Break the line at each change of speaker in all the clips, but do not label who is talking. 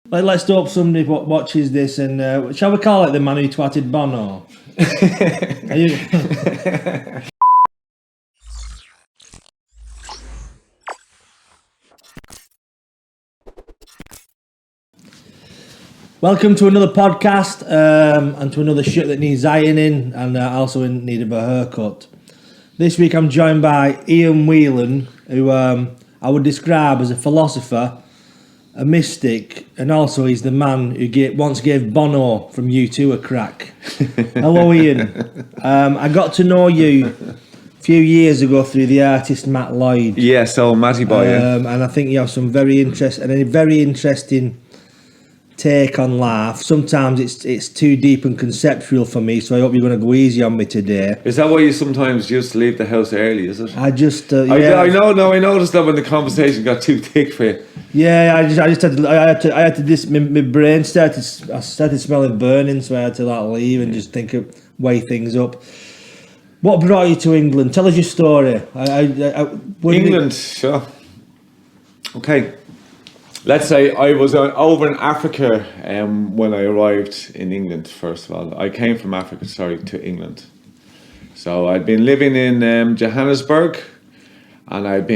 Let's hope somebody watches this and shall we call it the man who twatted Bono? Are you... Welcome to another podcast and to another shit that needs ironing and also in need of a haircut. This week I'm joined by Ian Wheelan, who I would describe as a philosopher, a mystic, and also he's the man who once gave Bono from U2 a crack. Hello Ian. I got to know you a few years ago through the artist Matt Lloyd.
Yes, old Matty boy.
And I think you have some very interesting take on life. Sometimes it's too deep and conceptual for me, so I hope you're going to go easy on me today.
Is that why you sometimes just leave the house early, is it?
I just
I noticed that when the conversation got too thick for you.
Yeah, I had to this my brain started smelling burning, so I had to leave and just weigh things up. What brought you to England? Tell us your story.
England, sure. Okay. Let's say I was over in Africa when I arrived in England, first of all. I came from Africa, to England. So I'd been living in Johannesburg, and I'd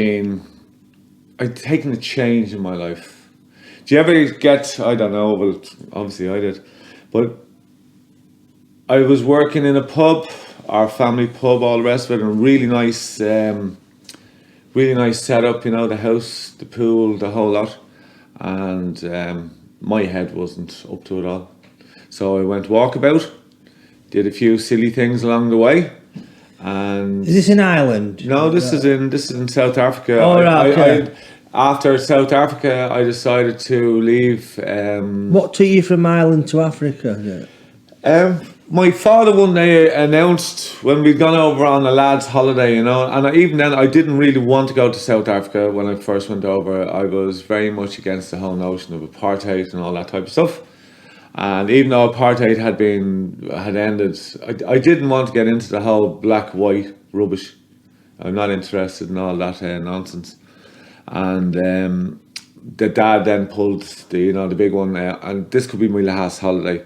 taken a change in my life. Do you ever get, I don't know, well, obviously I did, but I was working in a pub, our family pub, all the rest of it, and really nice setup, the house, the pool, the whole lot. And my head wasn't up to it all. So I went walkabout, did a few silly things along the way. And
is this in Ireland?
No, this is in South Africa.
Oh, right, okay.
After South Africa, I decided to leave.
What took you from Ireland to Africa?
My father one day announced when we'd gone over on a lad's holiday, and even then I didn't really want to go to South Africa when I first went over. I was very much against the whole notion of apartheid and all that type of stuff. And even though apartheid had ended, I didn't want to get into the whole black-white rubbish. I'm not interested in all that nonsense. And the dad then pulled the big one, and this could be my last holiday.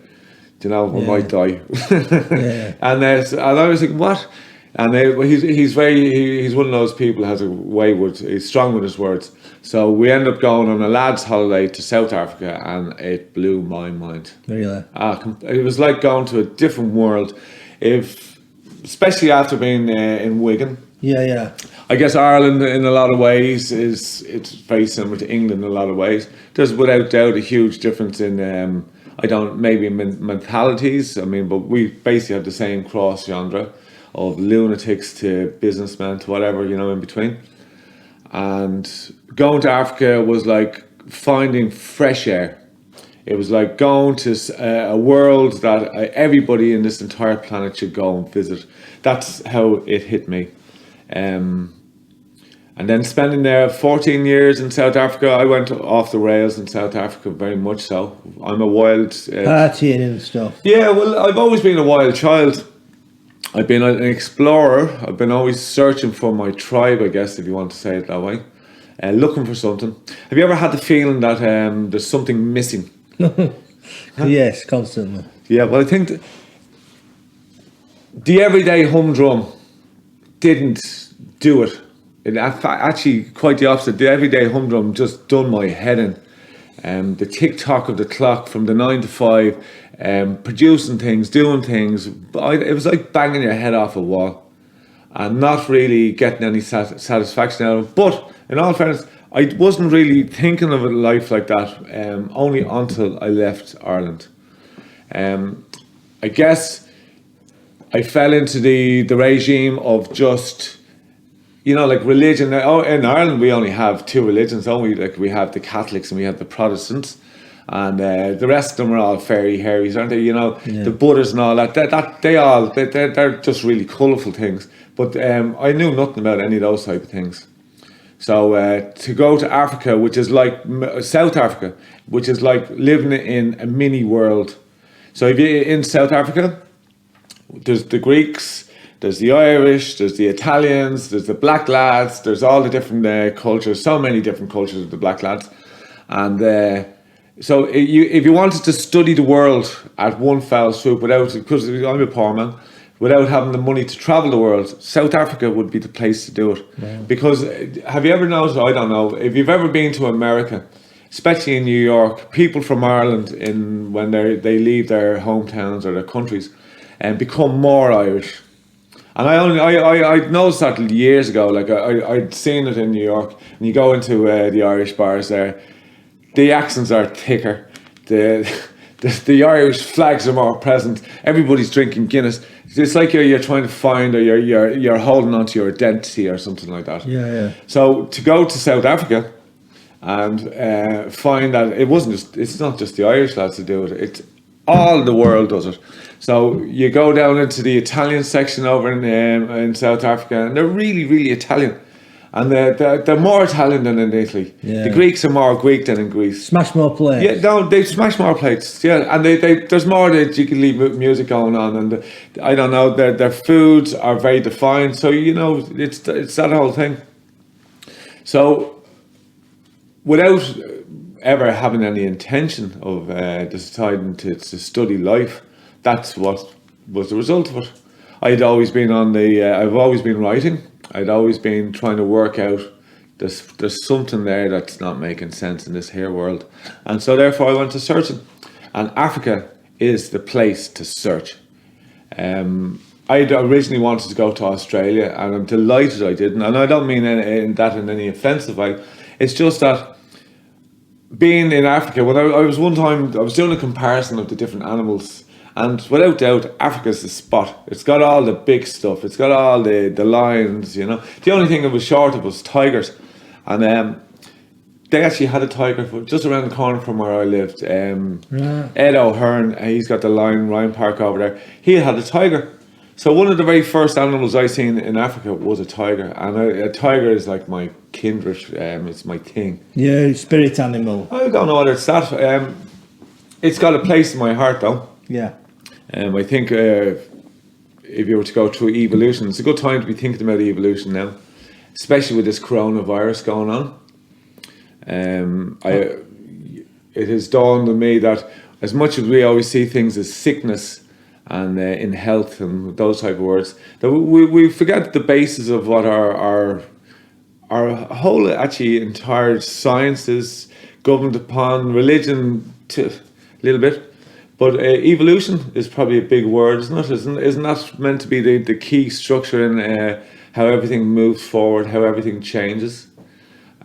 I might die.
Yeah.
And I was like, what? And he's one of those people who has a way he's strong with his words. So we ended up going on a lad's holiday to South Africa, and it blew my mind.
Really?
It was like going to a different world, especially after being in Wigan.
Yeah.
I guess Ireland in a lot of ways it's very similar to England in a lot of ways. There's without doubt a huge difference in maybe mentalities. But we basically have the same cross genre of lunatics to businessmen to whatever, in between. And going to Africa was like finding fresh air. It was like going to a world that everybody in this entire planet should go and visit. That's how it hit me. And then spending there 14 years in South Africa, I went off the rails in South Africa, very much so. I'm a wild...
partying and stuff.
Yeah, well, I've always been a wild child. I've been an explorer. I've been always searching for my tribe, I guess, if you want to say it that way. Looking for something. Have you ever had the feeling that there's something missing?
Yes, constantly.
Yeah, well, I think the everyday humdrum didn't do it. Actually, quite the opposite. The everyday humdrum just done my head in. The tick-tock of the clock from the 9 to 5, producing things, doing things. It was like banging your head off a wall and not really getting any satisfaction out of it. But in all fairness, I wasn't really thinking of a life like that only until I left Ireland. I guess I fell into the regime of just... like religion. In Ireland, we only have two religions, don't we? Like, we have the Catholics and we have the Protestants, and the rest of them are all fairy hairies, aren't they? The Buddhists and all that. They're just really colourful things. But I knew nothing about any of those type of things. So to go to Africa, which is like South Africa, which is like living in a mini world. So if you're in South Africa, there's the Greeks. There's the Irish, there's the Italians, there's the black lads, there's all the different cultures, so many different cultures of the black lads. And So if you wanted to study the world at one foul swoop because I'm a poor man, without having the money to travel the world, South Africa would be the place to do it.
Wow.
Because have you ever noticed, I don't know, if you've ever been to America, especially in New York, people from Ireland, when they leave their hometowns or their countries, and become more Irish. And I noticed that years ago. Like I'd seen it in New York, and you go into the Irish bars there, the accents are thicker, the Irish flags are more present. Everybody's drinking Guinness. It's like you're trying to find, or you're holding on to your identity or something like that.
Yeah.
So to go to South Africa and find that it's not just the Irish lads who do it. It's all the world does it. So you go down into the Italian section over in South Africa, and they're really, really Italian. And they're more Italian than in Italy. Yeah. The Greeks are more Greek than in Greece.
Smash more plates.
Yeah, no, they smash more plates. Yeah, and there's more that you can leave music going on, and I don't know, their foods are very defined. So it's that whole thing. So without ever having any intention of deciding to study life, that's what was the result of it. I've always been writing. I'd always been trying to work out there's something there that's not making sense in this here world. And so therefore I went to searching. And Africa is the place to search. I originally wanted to go to Australia, and I'm delighted I didn't. And I don't mean that in any offensive way. It's just that being in Africa, when I was doing a comparison of the different animals. And without doubt, Africa's the spot. It's got all the big stuff. It's got all the lions, The only thing that was short of was tigers. And they actually had a tiger just around the corner from where I lived. Ed O'Hearn, he's got the Ryan Park over there. He had a tiger. So one of the very first animals I seen in Africa was a tiger. And a tiger is like my kindred. It's my thing.
Yeah, spirit animal.
I don't know whether it's that. It's got a place in my heart, though.
Yeah.
I think if you were to go through evolution, it's a good time to be thinking about evolution now, especially with this coronavirus going on. It has dawned on me that as much as we always see things as sickness and in health and those type of words, that we forget the basis of what our whole actually entire science is governed upon, religion to a little bit. But evolution is probably a big word, isn't it? Isn't that meant to be the key structure in how everything moves forward, how everything changes?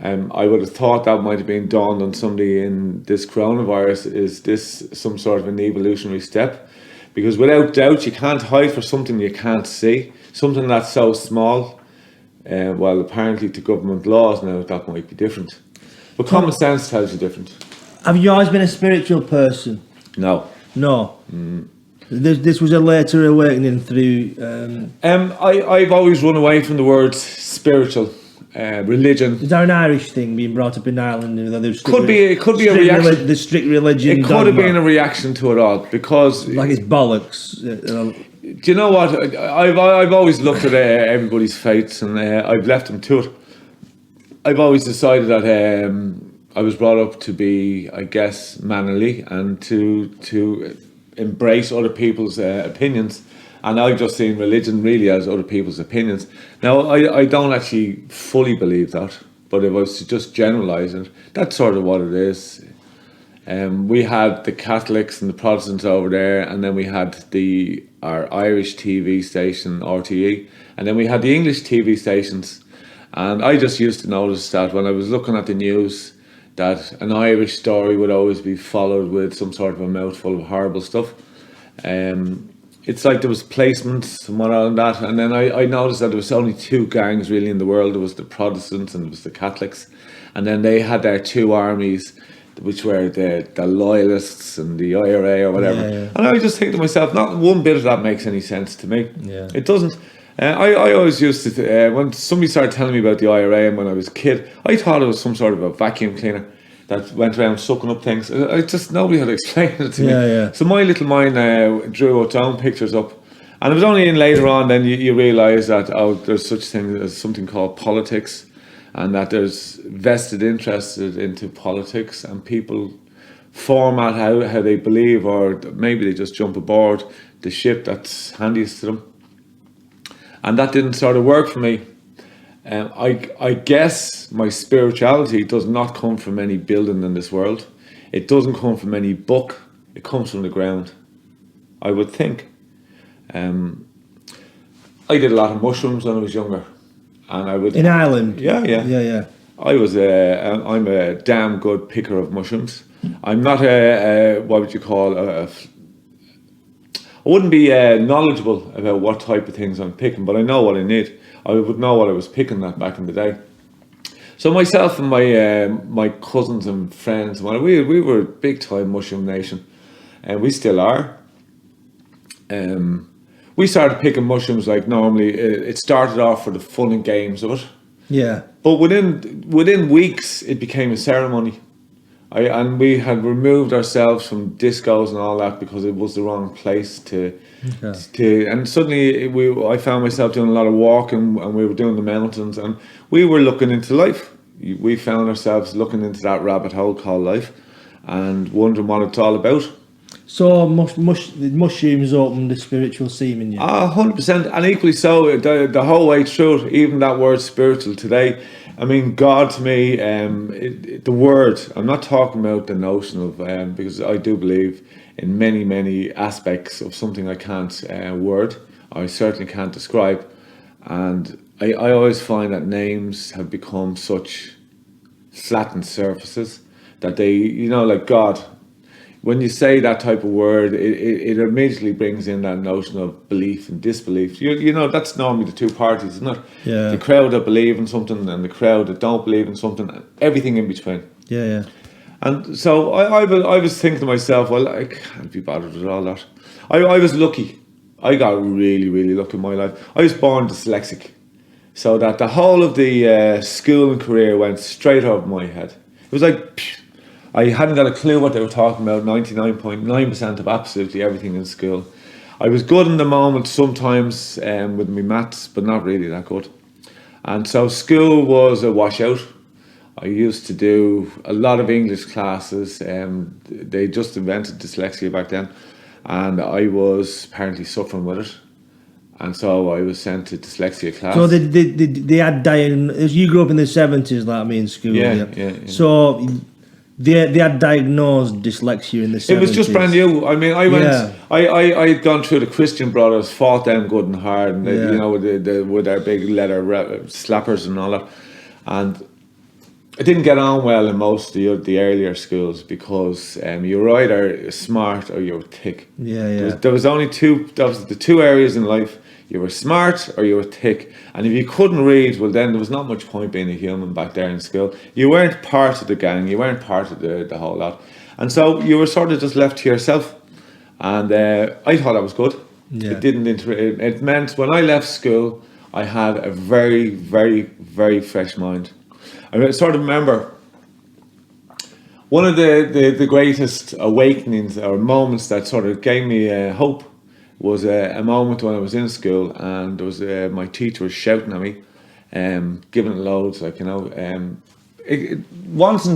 I would have thought that might have been dawned on somebody in this coronavirus. Is this some sort of an evolutionary step? Because without doubt, you can't hide for something you can't see, something that's so small. Well, apparently to government laws now, that might be different. But common sense tells you different.
Have you always been a spiritual person?
No.
No. This was a later awakening through.
I've always run away from the word spiritual, religion.
Is that an Irish thing, being brought up in Ireland?
It could be a reaction.
The strict religion.
It could have been a reaction to it all, because
like it's bollocks.
Do you know what? I've always looked at everybody's faiths, and I've left them to it. I've always decided that. I was brought up to be, I guess, mannerly and to embrace other people's opinions. And I've just seen religion really as other people's opinions. Now, I don't actually fully believe that, but if I was to just generalise it, that's sort of what it is. We had the Catholics and the Protestants over there, and then we had our Irish TV station, RTE, and then we had the English TV stations. And I just used to notice that when I was looking at the news, that an Irish story would always be followed with some sort of a mouthful of horrible stuff. It's like there was placements and what on that, and then I noticed that there was only two gangs really in the world. There was the Protestants and there was the Catholics, and then they had their two armies, which were the loyalists and the IRA or whatever. Yeah. And I just think to myself, not one bit of that makes any sense to me.
Yeah.
It doesn't. I always used to, when somebody started telling me about the IRA and when I was a kid, I thought it was some sort of a vacuum cleaner that went around sucking up things. Nobody had explained it to me.
Yeah.
So my little mind drew its own pictures up. And it was only in later on then you realise that, there's such thing as something called politics, and that there's vested interest into politics, and people format how they believe, or maybe they just jump aboard the ship that's handiest to them. And that didn't sort of work for me. I guess my spirituality does not come from any building in this world. It doesn't come from any book. It comes from the ground, I would think. I did a lot of mushrooms when I was younger, and I would
in Ireland.
Yeah. I'm a damn good picker of mushrooms. I'm not a what would you call I wouldn't be knowledgeable about what type of things I'm picking, but I know what I need. I would know what I was picking that back in the day. So myself and my cousins and friends, we were a big time mushroom nation, and we still are. We started picking mushrooms like normally. It started off for the fun and games of it.
Yeah.
But within weeks, it became a ceremony. And we had removed ourselves from discos and all that because it was the wrong place to. And suddenly I found myself doing a lot of walking, and we were doing the mountains, and we were looking into life. We found ourselves looking into that rabbit hole called life, and wondering what it's all about.
So mushrooms opened the spiritual seam in you?
100%, and equally so the whole way through it, even that word spiritual today. I mean, God to me, the word, I'm not talking about the notion of, because I do believe in many, many aspects of something I can't word, I certainly can't describe. And I always find that names have become such flattened surfaces that they, like God, when you say that type of word, it immediately brings in that notion of belief and disbelief. You know, that's normally the two parties, isn't it?
Yeah.
The crowd that believe in something and the crowd that don't believe in something, everything in between.
Yeah.
And so I was thinking to myself, well, I can't be bothered with all that. I was lucky. I got really, really lucky in my life. I was born dyslexic, so that the whole of the school and career went straight over my head. It was like, I hadn't got a clue what they were talking about. 99.9% of absolutely everything in school. I was good in the moment sometimes with my maths, but not really that good. And so school was a washout. I used to do a lot of English classes. They just invented dyslexia back then, and I was apparently suffering with it. And so I was sent to dyslexia class.
So they had you grew up in the 70s, like me in school.
Yeah.
So they had diagnosed dyslexia in the 70s.
It was just brand new. I mean, I had gone through the Christian Brothers, fought them good and hard, and with their big leather slappers and all that. And I didn't get on well in most of the earlier schools because you were either smart or you were thick.
Yeah.
There was only the two areas in life. You were smart or you were thick. And if you couldn't read, well then there was not much point being a human back there in school. You weren't part of the gang, you weren't part of the whole lot. And so you were sort of just left to yourself. And I thought that was good.
Yeah.
It meant when I left school, I had a very, very, very fresh mind. I sort of remember one of the greatest awakenings or moments that sort of gave me hope was a moment when I was in school, and there was my teacher was shouting at me, giving it loads, wanting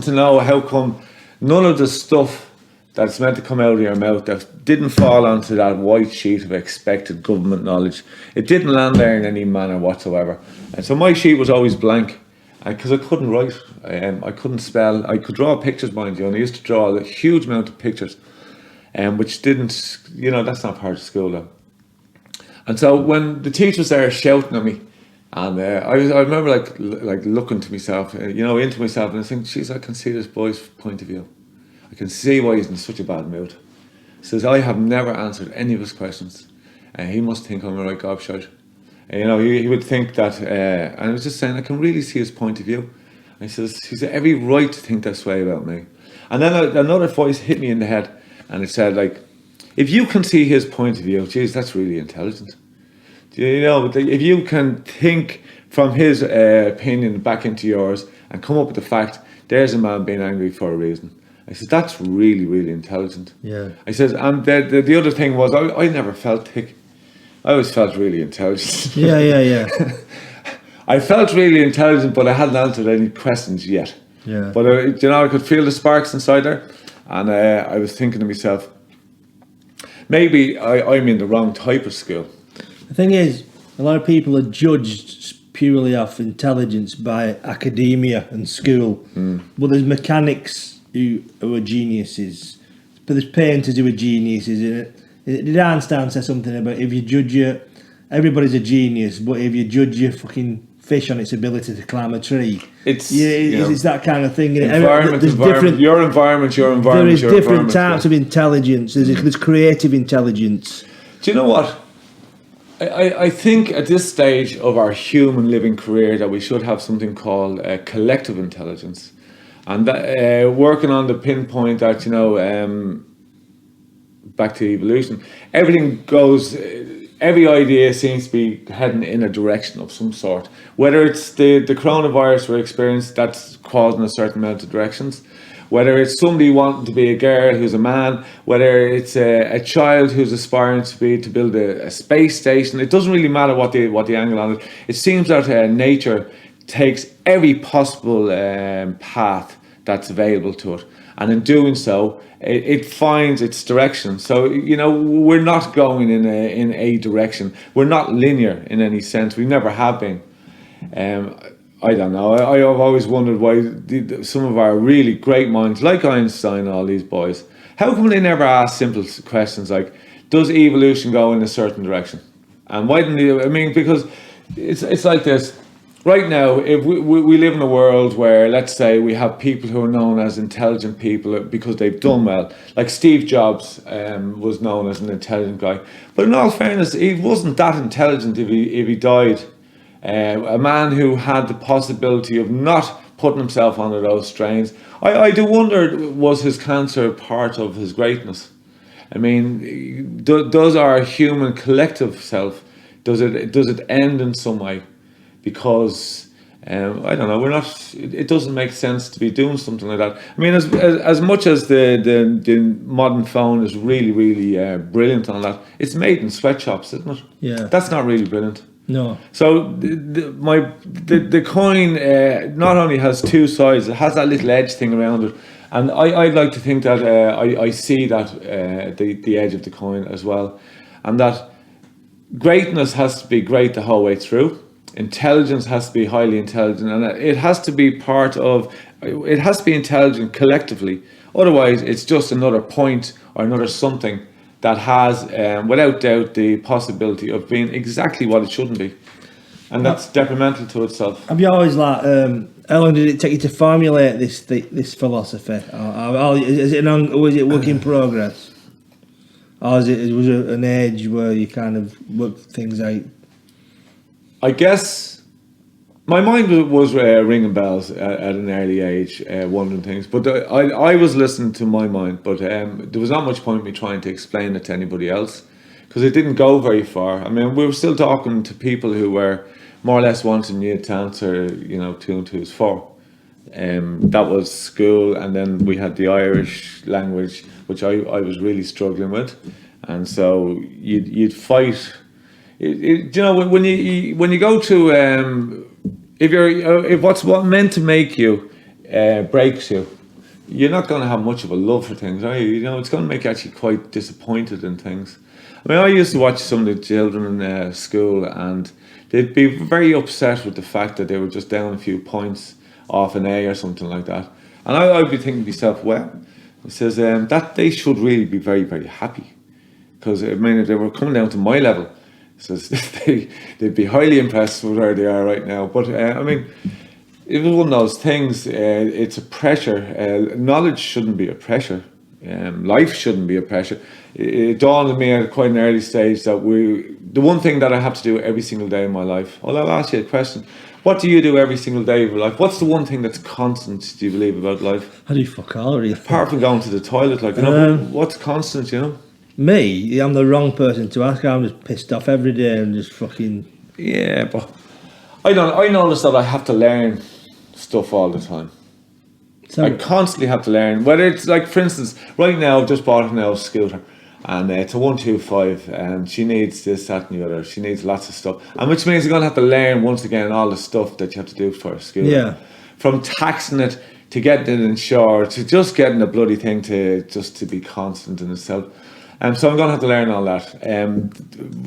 to know how come none of the stuff that's meant to come out of your mouth that didn't fall onto that white sheet of expected government knowledge, it didn't land there in any manner whatsoever. And so my sheet was always blank, because I couldn't write, I couldn't spell. I could draw pictures, mind you, and I used to draw a huge amount of pictures, which didn't, that's not part of school though. And so when the teacher was there shouting at me, and I remember like looking to myself, into myself, and I think, geez, I can see this boy's point of view. I can see why he's in such a bad mood. He says, I have never answered any of his questions, and he must think I'm a right gobshite. He would think that, and I was just saying, I can really see his point of view. And he says, he's every right to think this way about me. And then another voice hit me in the head, and it said, if you can see his point of view, geez, that's really intelligent. If you can think from his opinion back into yours and come up with the fact, there's a man being angry for a reason. I said, that's really, really intelligent.
Yeah.
I said, and the other thing was, I never felt thick. I always felt really intelligent.
Yeah.
I felt really intelligent, but I hadn't answered any questions yet.
Yeah.
But I could feel the sparks inside there. And I was thinking to myself, maybe I'm in the wrong type of school.
The thing is, a lot of people are judged purely off intelligence by academia and school. But there's mechanics who are geniuses. But there's painters who are geniuses. Did Einstein say something about if you judge everybody's a genius, but if you judge your fucking fish on its ability to climb a tree, it's that kind of thing.
Environment. Your environment.
There is different types of intelligence. There's creative intelligence.
Do you know what? I think at this stage of our human living career that we should have something called collective intelligence, and that, working on the pinpoint that back to evolution, everything goes. Every idea seems to be heading in a direction of some sort. Whether it's the coronavirus we're experiencing, that's causing a certain amount of directions. Whether it's somebody wanting to be a girl who's a man, whether it's a child who's aspiring to build a space station, it doesn't really matter what the angle on it. It seems that nature takes every possible path that's available to it, and in doing so, it finds its direction. So we're not going in a direction. We're not linear in any sense. We never have been. I don't know. I've always wondered why some of our really great minds, like Einstein and all these boys, how come they never ask simple questions like, does evolution go in a certain direction? And why didn't they? I mean, because it's like this. Right now, if we live in a world where, let's say, we have people who are known as intelligent people because they've done well. Like Steve Jobs was known as an intelligent guy. But in all fairness, he wasn't that intelligent if he died. A man who had the possibility of not putting himself under those strains. I do wonder, was his cancer part of his greatness? I mean, does our human collective self, does it end in some way? Because I don't know, it doesn't make sense to be doing something like that. I mean, as much as the modern phone is really, really brilliant on that, it's made in sweatshops, isn't it?
Yeah.
That's not really brilliant.
No.
So the coin not only has two sides, it has that little edge thing around it, and I'd like to think that I see that the edge of the coin as well, and that greatness has to be great the whole way through. Intelligence has to be highly intelligent, and it has to be it has to be intelligent collectively. Otherwise, it's just another point or another something that has, without doubt, the possibility of being exactly what it shouldn't be. And that's detrimental to itself.
Have you always how long did it take you to formulate this philosophy? Or is it was it work in progress? Or was it an age where you kind of worked things out?
I guess my mind was ringing bells at an early age, wondering things. But I was listening to my mind, but there was not much point in me trying to explain it to anybody else, because it didn't go very far. I mean, we were still talking to people who were more or less wanting you to answer, 2 and 2 is 4. That was school, and then we had the Irish language, which I was really struggling with, and so you'd fight. When you go to if what's meant to make you breaks you, you're not going to have much of a love for things, are you? It's going to make you actually quite disappointed in things. I mean, I used to watch some of the children in school, and they'd be very upset with the fact that they were just down a few points off an A or something like that, and I'd be thinking to myself, well, it says that they should really be very, very happy, because I mean, if they were coming down to my level, so they'd be highly impressed with where they are right now. But I mean, it was one of those things. It's a pressure. Knowledge shouldn't be a pressure. Life shouldn't be a pressure. It dawned on me at quite an early stage that the one thing that I have to do every single day in my life. Well, I'll ask you a question. What do you do every single day of your life? What's the one thing that's constant, do you believe, about life?
I do fuck all, really.
Apart from going to the toilet, what's constant,
Me, I'm the wrong person to ask. I'm just pissed off every day and just fucking...
Yeah, but I notice that I have to learn stuff all the time. So I constantly have to learn. Whether it's like, for instance, right now I've just bought an old scooter, and it's a 125, and she needs this, that and the other. She needs lots of stuff, and which means you're going to have to learn once again all the stuff that you have to do for a scooter.
Yeah.
From taxing it to get it insured, to just getting the bloody thing to be constant in itself. So I'm going to have to learn all that.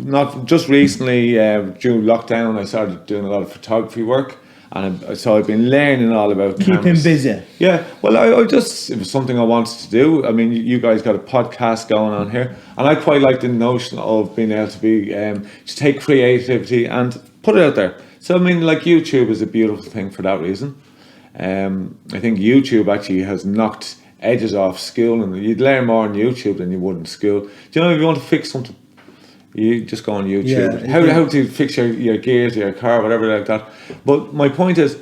Not just recently, during lockdown, I started doing a lot of photography work. And so I've been learning all about
keeping
cameras.
busy.
Yeah, well, I just, it was something I wanted to do. I mean, you guys got a podcast going on here, and I quite like the notion of being able to be to take creativity and put it out there. So I mean, like YouTube is a beautiful thing for that reason. I think YouTube actually has knocked edges off school, and you'd learn more on YouTube than you would in school. Do you know, if you want to fix something, you just go on YouTube.
Yeah,
How to fix your gears, your car, whatever like that. But my point is,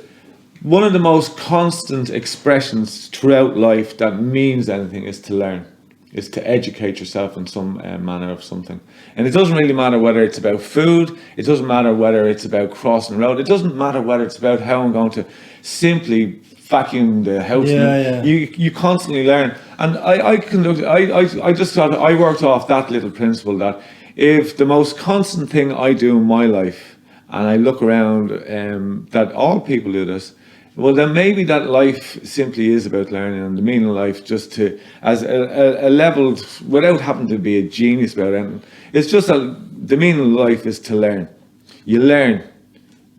one of the most constant expressions throughout life that means anything is to learn, is to educate yourself in some manner of something. And it doesn't really matter whether it's about food, it doesn't matter whether it's about crossing the road, it doesn't matter whether it's about how I'm going to simply vacuum the house. You constantly learn. And I just thought, I worked off that little principle that if the most constant thing I do in my life, and I look around, that all people do this, well, then maybe that life simply is about learning, and the meaning of life, just to, as a level, without having to be a genius about anything, it's just that the meaning of life is to learn. You learn.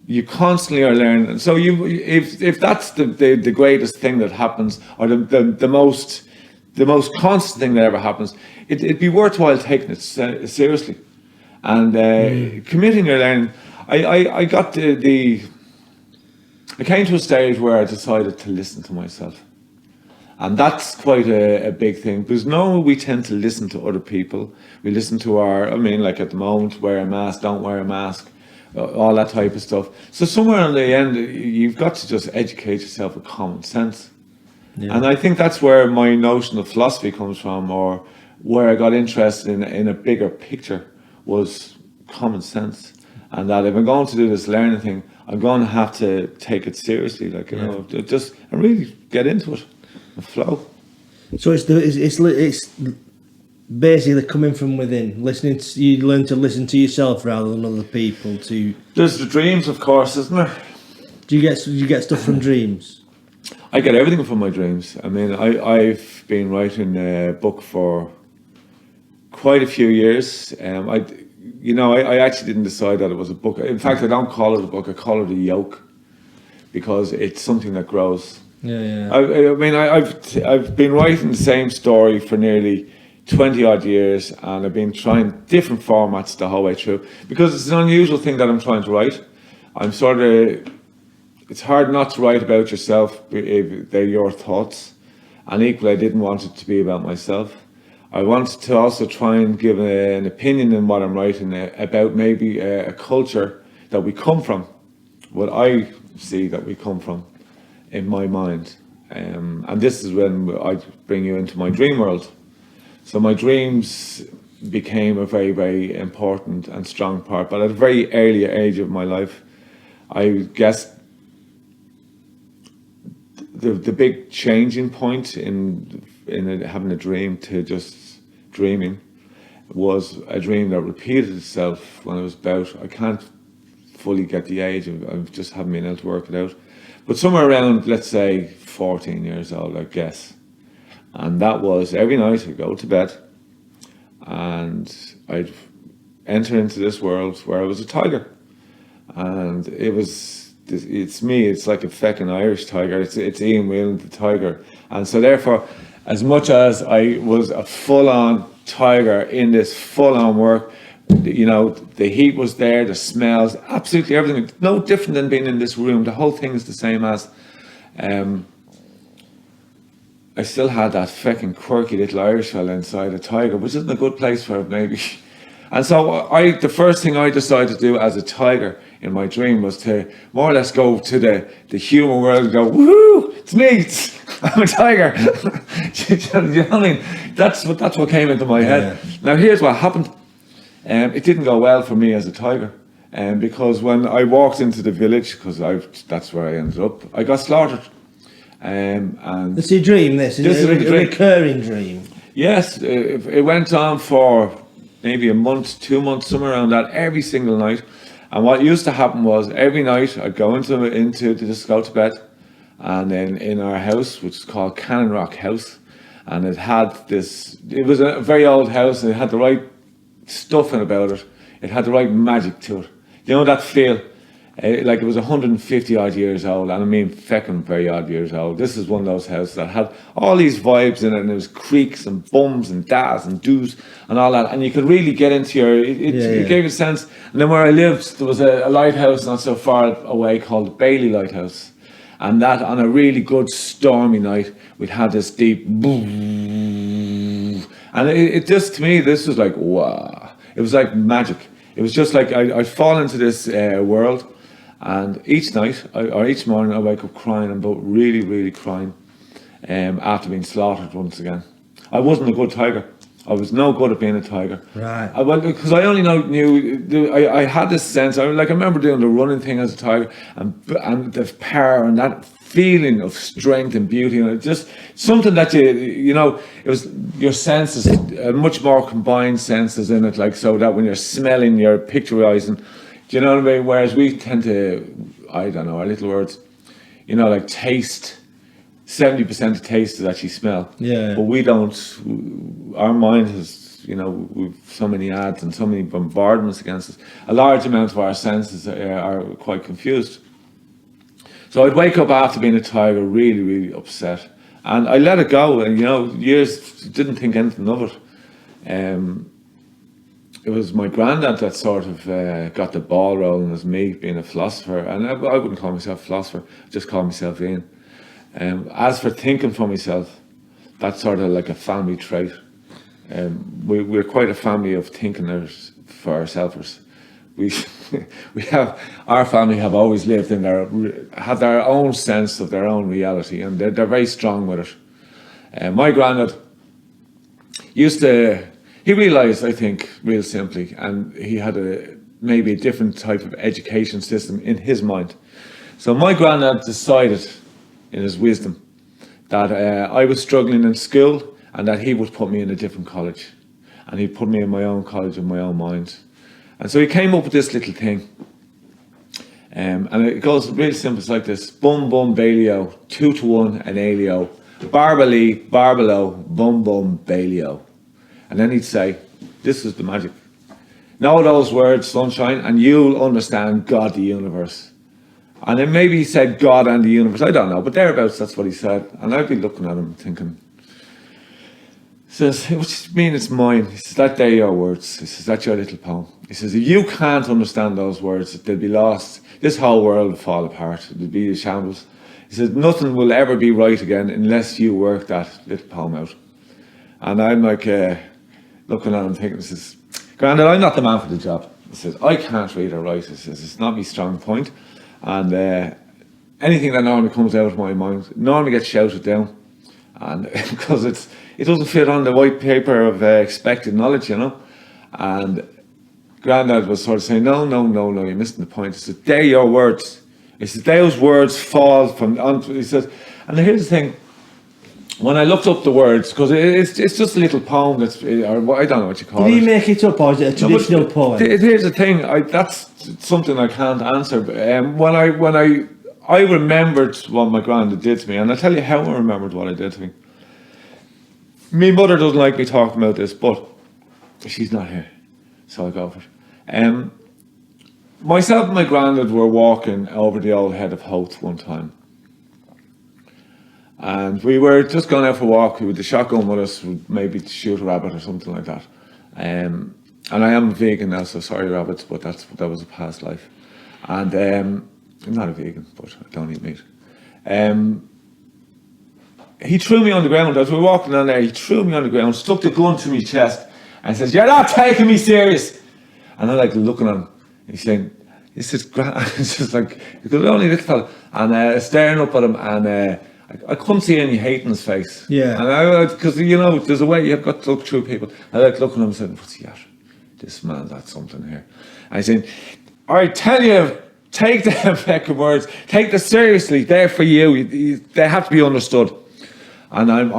You constantly are learning. And so if that's the greatest thing that happens, or the most constant thing that ever happens, it'd be worthwhile taking it seriously and committing your learning. I got I came to a stage where I decided to listen to myself, and that's quite a big thing, because normally we tend to listen to other people. We listen to like at the moment, wear a mask, don't wear a mask, all that type of stuff. So somewhere on the end, you've got to just educate yourself with common sense. Yeah. And I think that's where my notion of philosophy comes from, or where I got interested in a bigger picture, was common sense. And that if I'm going to do this learning thing, I'm going to have to take it seriously, like, you know, just and really get into it and flow.
So it's basically coming from within. You learn to listen to yourself rather than other people.
There's the dreams, of course, isn't there?
Do you get stuff from dreams?
I get everything from my dreams. I mean, I've been writing a book for quite a few years. I actually didn't decide that it was a book. In fact, I don't call it a book. I call it a yoke, because it's something that grows.
Yeah.
I've been writing the same story for nearly 20 odd years, and I've been trying different formats the whole way through, because it's an unusual thing that I'm trying to write. It's hard not to write about yourself if they're your thoughts, and equally I didn't want it to be about myself. I wanted to also try and give an opinion in what I'm writing about maybe a culture that we come from, what I see that we come from in my mind. And this is when I bring you into my dream world. So my dreams became a very, very important and strong part, but at a very early age of my life. I guess the big changing point in having a dream to just dreaming was a dream that repeated itself when I was I can't fully get the age, I just haven't been able to work it out, but somewhere around, let's say, 14 years old, I guess. And that was every night I'd go to bed and I'd enter into this world where I was a tiger, and it's me. It's like a feckin' Irish tiger. It's Ian Wheelan, the tiger. And so therefore, as much as I was a full-on tiger in this full-on work, you know, the heat was there, the smells, absolutely everything. No different than being in this room. The whole thing is the same as. I still had that feckin' quirky little Irish fella inside a tiger, which isn't a good place for it, maybe. And so the first thing I decided to do as a tiger in my dream was to more or less go to the human world and go, woohoo, it's me, I'm a tiger. You know what I mean? That's what came into my head. Yeah. Now here's what happened. It didn't go well for me as a tiger, because when I walked into the village, because that's where I ended up, I got slaughtered. And
it's a dream. This is a recurring dream.
Yes, it went on for maybe a month, 2 months, somewhere around that, every single night. And what used to happen was every night I'd go into just go to bed, And then in our house, which is called Cannon Rock House, and it was a very old house, and it had the right stuff in about it. It had the right magic to it. You know that feel? Like it was 150 odd years old, and I mean feckin' very odd years old. This is one of those houses that had all these vibes in it, and there was creaks and bums and das and doos and all that, and you could really get into it gave you a sense. And then where I lived, there was a lighthouse not so far away called the Bailey Lighthouse, and that on a really good stormy night, we'd have this deep boom, and it just, to me, this was like, wow. It was like magic. It was just like I'd fall into this world. And each night, or each morning, I wake up crying, and but really, really crying, after being slaughtered once again. I wasn't a good tiger. I was no good at being a tiger.
Right.
Because I only knew I had this sense. I remember doing the running thing as a tiger, and the power and that feeling of strength and beauty, and it just something that it was your senses, much more combined senses in it, like, so that when you're smelling, you're picturizing. Do you know what I mean? Whereas we tend to, I don't know, our little words, like taste. 70% of taste is actually smell.
Yeah.
But we don't. Our mind has, we've so many ads and so many bombardments against us. A large amount of our senses are quite confused. So I'd wake up after being a tiger, really, really upset, and I let it go. And years didn't think anything of it. It was my granddad that sort of got the ball rolling as me being a philosopher, and I wouldn't call myself a philosopher, I just call myself Ian. As for thinking for myself, that's sort of like a family trait. We're quite a family of thinkers for ourselves. Our family have always lived in have their own sense of their own reality, and they're very strong with it. My granddad he realised, I think, real simply, and he had maybe a different type of education system in his mind. So my granddad decided, in his wisdom, that I was struggling in school, and that he would put me in a different college, and he'd put me in my own college in my own mind. And so he came up with this little thing, and it goes really simple. It's like this: bum bum bailio, 2 to 1 an alio, barbally barbalo, bum bum bailio. And then he'd say, this is the magic. Know those words, sunshine, and you'll understand God, the universe. And then maybe he said God and the universe, I don't know, but thereabouts, that's what he said. And I'd be looking at him thinking, he says, what do you mean it's mine? He says, that they're your words. He says, that's your little poem. He says, if you can't understand those words, they'll be lost. This whole world will fall apart. It'll be a shambles. He says, nothing will ever be right again unless you work that little poem out. And I'm like, looking at him thinking, he says, Grandad, I'm not the man for the job. He says, I can't read or write. He says, it's not my strong point. And anything that normally comes out of my mind normally gets shouted down. And because it doesn't fit on the white paper of expected knowledge, And Grandad was sort of saying, no, you're missing the point. He said, they're your words. He says, those words fall from, he says, and here's the thing. When I looked up the words, because it's just a little poem or I don't know what you call it.
Did he make it up, or is it a traditional poem?
Here's the thing, that's something I can't answer. But when I remembered what my granddad did to me, and I'll tell you how I remembered what I did to me. My mother doesn't like me talking about this, but she's not here, so I'll go for it. Myself and my granddad were walking over the old head of Howth one time. And we were just going out for a walk with the shotgun with us, maybe to shoot a rabbit or something like that. And I am vegan now, so sorry rabbits, but that was a past life. And I'm not a vegan, but I don't eat meat. He threw me on the ground as we were walking down there. He threw me on the ground, stuck the gun to my chest, and says, "You're not taking me serious." And I'm like looking at him. He's saying, "It's just it's just like because only a little fella," and staring up at him and. I couldn't see any hate in his face.
Yeah.
And because there's a way you've got to look through people. I like looking at him and saying, what's he at? This man's at something here. And I said, I tell you, take the fucking words, take them seriously. They're for you. They have to be understood. And I'm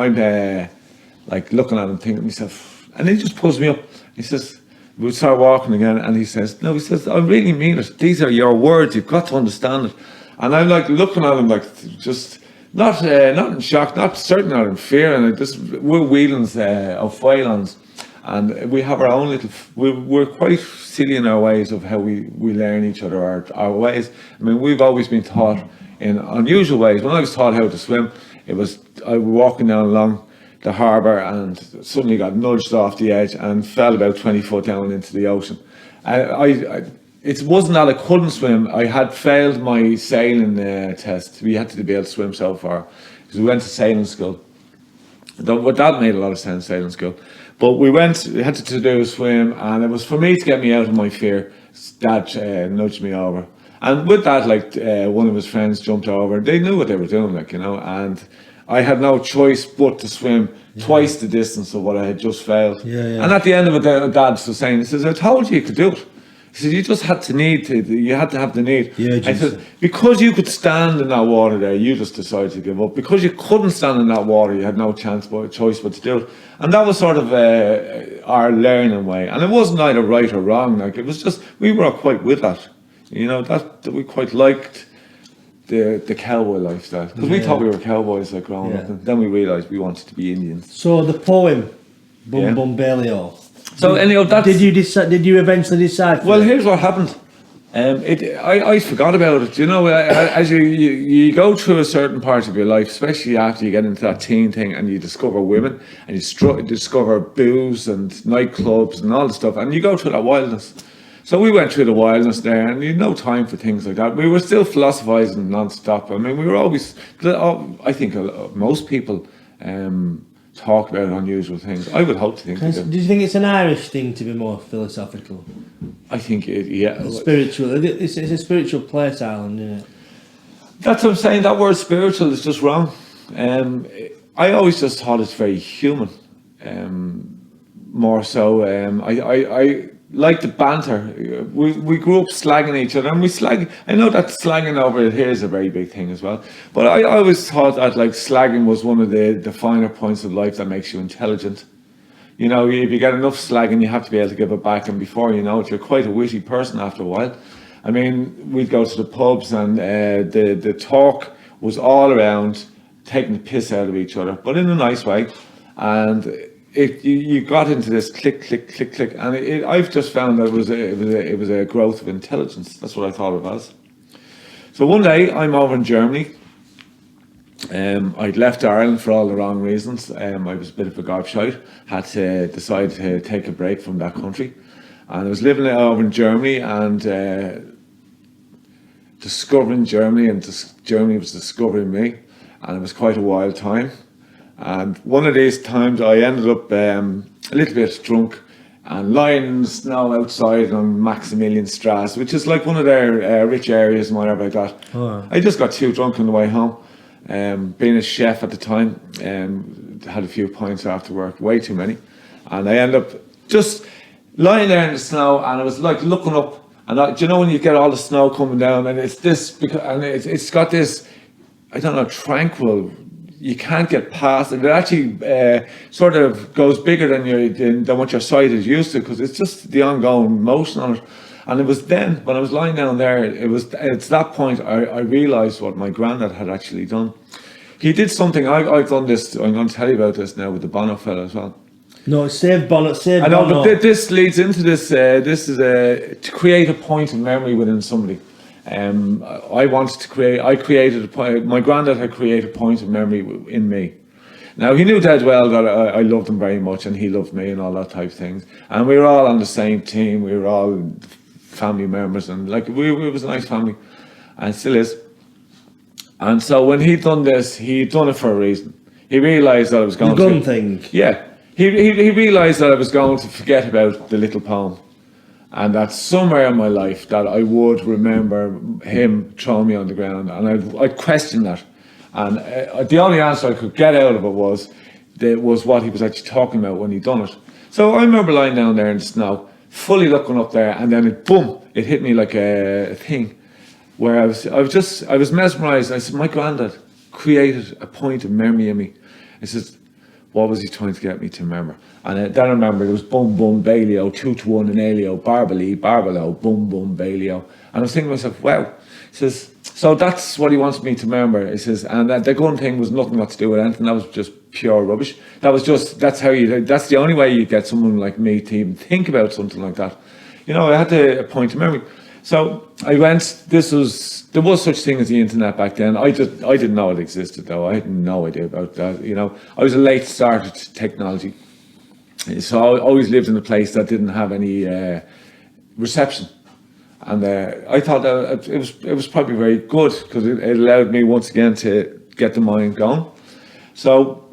like looking at him, thinking to myself, and he just pulls me up. He says, we'll start walking again, and he says, I really mean it. These are your words. You've got to understand it. And I'm like looking at him like just. Not in shock, certainly not in fear. And we're Wheelans of Wheelans, and we have our own little. We're quite silly in our ways of how we learn each other our ways. I mean, we've always been taught in unusual ways. When I was taught how to swim, I was walking down along the harbour and suddenly got nudged off the edge and fell about 20 foot down into the ocean. It wasn't that I couldn't swim. I had failed my sailing test. We had to be able to swim so far because we went to sailing school. That made a lot of sense, sailing school. But we had to do a swim, and it was for me to get me out of my fear. Dad nudged me over. And with that, one of his friends jumped over. They knew what they were doing, and I had no choice but to swim twice the distance of what I had just failed.
Yeah.
And at the end of it, Dad was saying, he says, I told you could do it. He said, you just had to you had to have the need.
Yeah,
I said, because you could stand in that water there, you just decided to give up. Because you couldn't stand in that water, you had no choice but to do it. And that was sort of our learning way. And it wasn't either right or wrong. It was just, we were quite with that. That we quite liked the cowboy lifestyle, because we thought we were cowboys growing up, and then we realised we wanted to be Indians.
So the poem, Bum Bum Bailey-O.
So anyhow,
did you eventually decide?
Well, here's what happened. I forgot about it. As you go through a certain part of your life, especially after you get into that teen thing, and you discover women, and you discover booze and nightclubs and all the stuff, and you go through that wildness. So we went through the wildness there, and you had no time for things like that. We were still philosophizing non-stop. I mean, we were always, I think most people talk about unusual things. I would hope to think they do.
Do you think it's an Irish thing to be more philosophical?
I think
spiritual. It's a spiritual place, Ireland, isn't it?
That's what I'm saying. That word spiritual is just wrong. I always just thought it's very human. More so, I like the banter. We grew up slagging each other, and we slag. I know that slagging over here is a very big thing as well. But I always thought that slagging was one of the finer points of life that makes you intelligent. If you get enough slagging, you have to be able to give it back, and before you know it, you're quite a witty person after a while. I mean, we'd go to the pubs, and the talk was all around taking the piss out of each other, but in a nice way, and you got into this click, click, click, click, and I've just found that it was a growth of intelligence. That's what I thought it was. So one day I'm over in Germany. I'd left Ireland for all the wrong reasons. I was a bit of a gobshite. Had to decide to take a break from that country, and I was living over in Germany and discovering Germany, and Germany was discovering me, and it was quite a wild time. And one of these times I ended up a little bit drunk and lying in the snow outside on Maximilian Strasse, which is like one of their rich areas and whatever like that. Oh. I just got too drunk on the way home. Being a chef at the time, had a few pints after work, way too many. And I ended up just lying there in the snow, and I was like looking up, and when you get all the snow coming down, and it's got this, I don't know, tranquil. You can't get past it. It actually sort of goes bigger than what your sight is used to, because it's just the ongoing motion on it. And it was then, when I was lying down there, it's that point I realised what my granddad had actually done. He did something, I've done this, I'm going to tell you about this now with the Bono fella as well.
No, save Bono.
I know, but this leads into this. This is to create a point of memory within somebody. I created a point. My granddad had created a point of memory in me. Now, he knew dead well that I loved him very much, and he loved me and all that type of things. And we were all on the same team. We were all family members, and it was a nice family, and still is. And so when he'd done this, he'd done it for a reason. He realised that I was going to...
The gun thing.
Yeah. He realised that I was going to forget about the little poem. And that somewhere in my life that I would remember him throwing me on the ground, and I'd question that. And the only answer I could get out of it was what he was actually talking about when he'd done it. So I remember lying down there in the snow, fully looking up there, and then it hit me like a thing, where I was mesmerised. I said, my granddad created a point of memory in me. I said, what was he trying to get me to remember? And then I remember it was Bum Bum Bailey-O, 2-1 in Alio, Barbally, Barbalo, Bum Bum Bailey-O. And I was thinking to myself, wow. He says, So that's what he wants me to remember. He says, and that the gun thing was nothing got to do with anything. That was just pure rubbish. That's the only way you get someone like me to even think about something like that. I had to appoint a memory. So I went, there was such thing as the internet back then. I didn't know it existed though. I had no idea about that. I was a late starter to technology. So I always lived in a place that didn't have any reception. And I thought that it was probably very good because it allowed me once again to get the mind going. So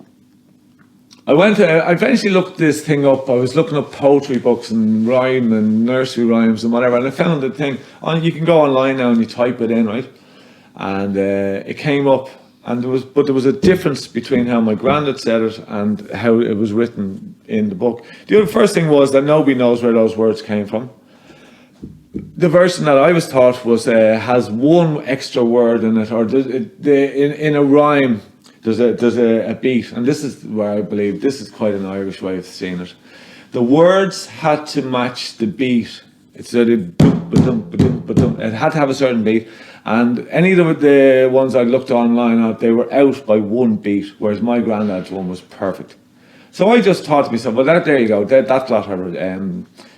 I eventually looked this thing up. I was looking up poetry books and rhyme and nursery rhymes and whatever, and I found the thing. You can go online now and you type it in, right? And it came up, and there was a difference between how my granddad said it and how it was written in the book. The other first thing was that nobody knows where those words came from. The version that I was taught was has one extra word in it, or in a rhyme. There's a beat, and this is where I believe this is quite an Irish way of seeing it. The words had to match the beat. It had to have a certain beat, and any of the ones I looked online, they were out by one beat, whereas my granddad's one was perfect. So I just thought to myself, well, there you go. That lot are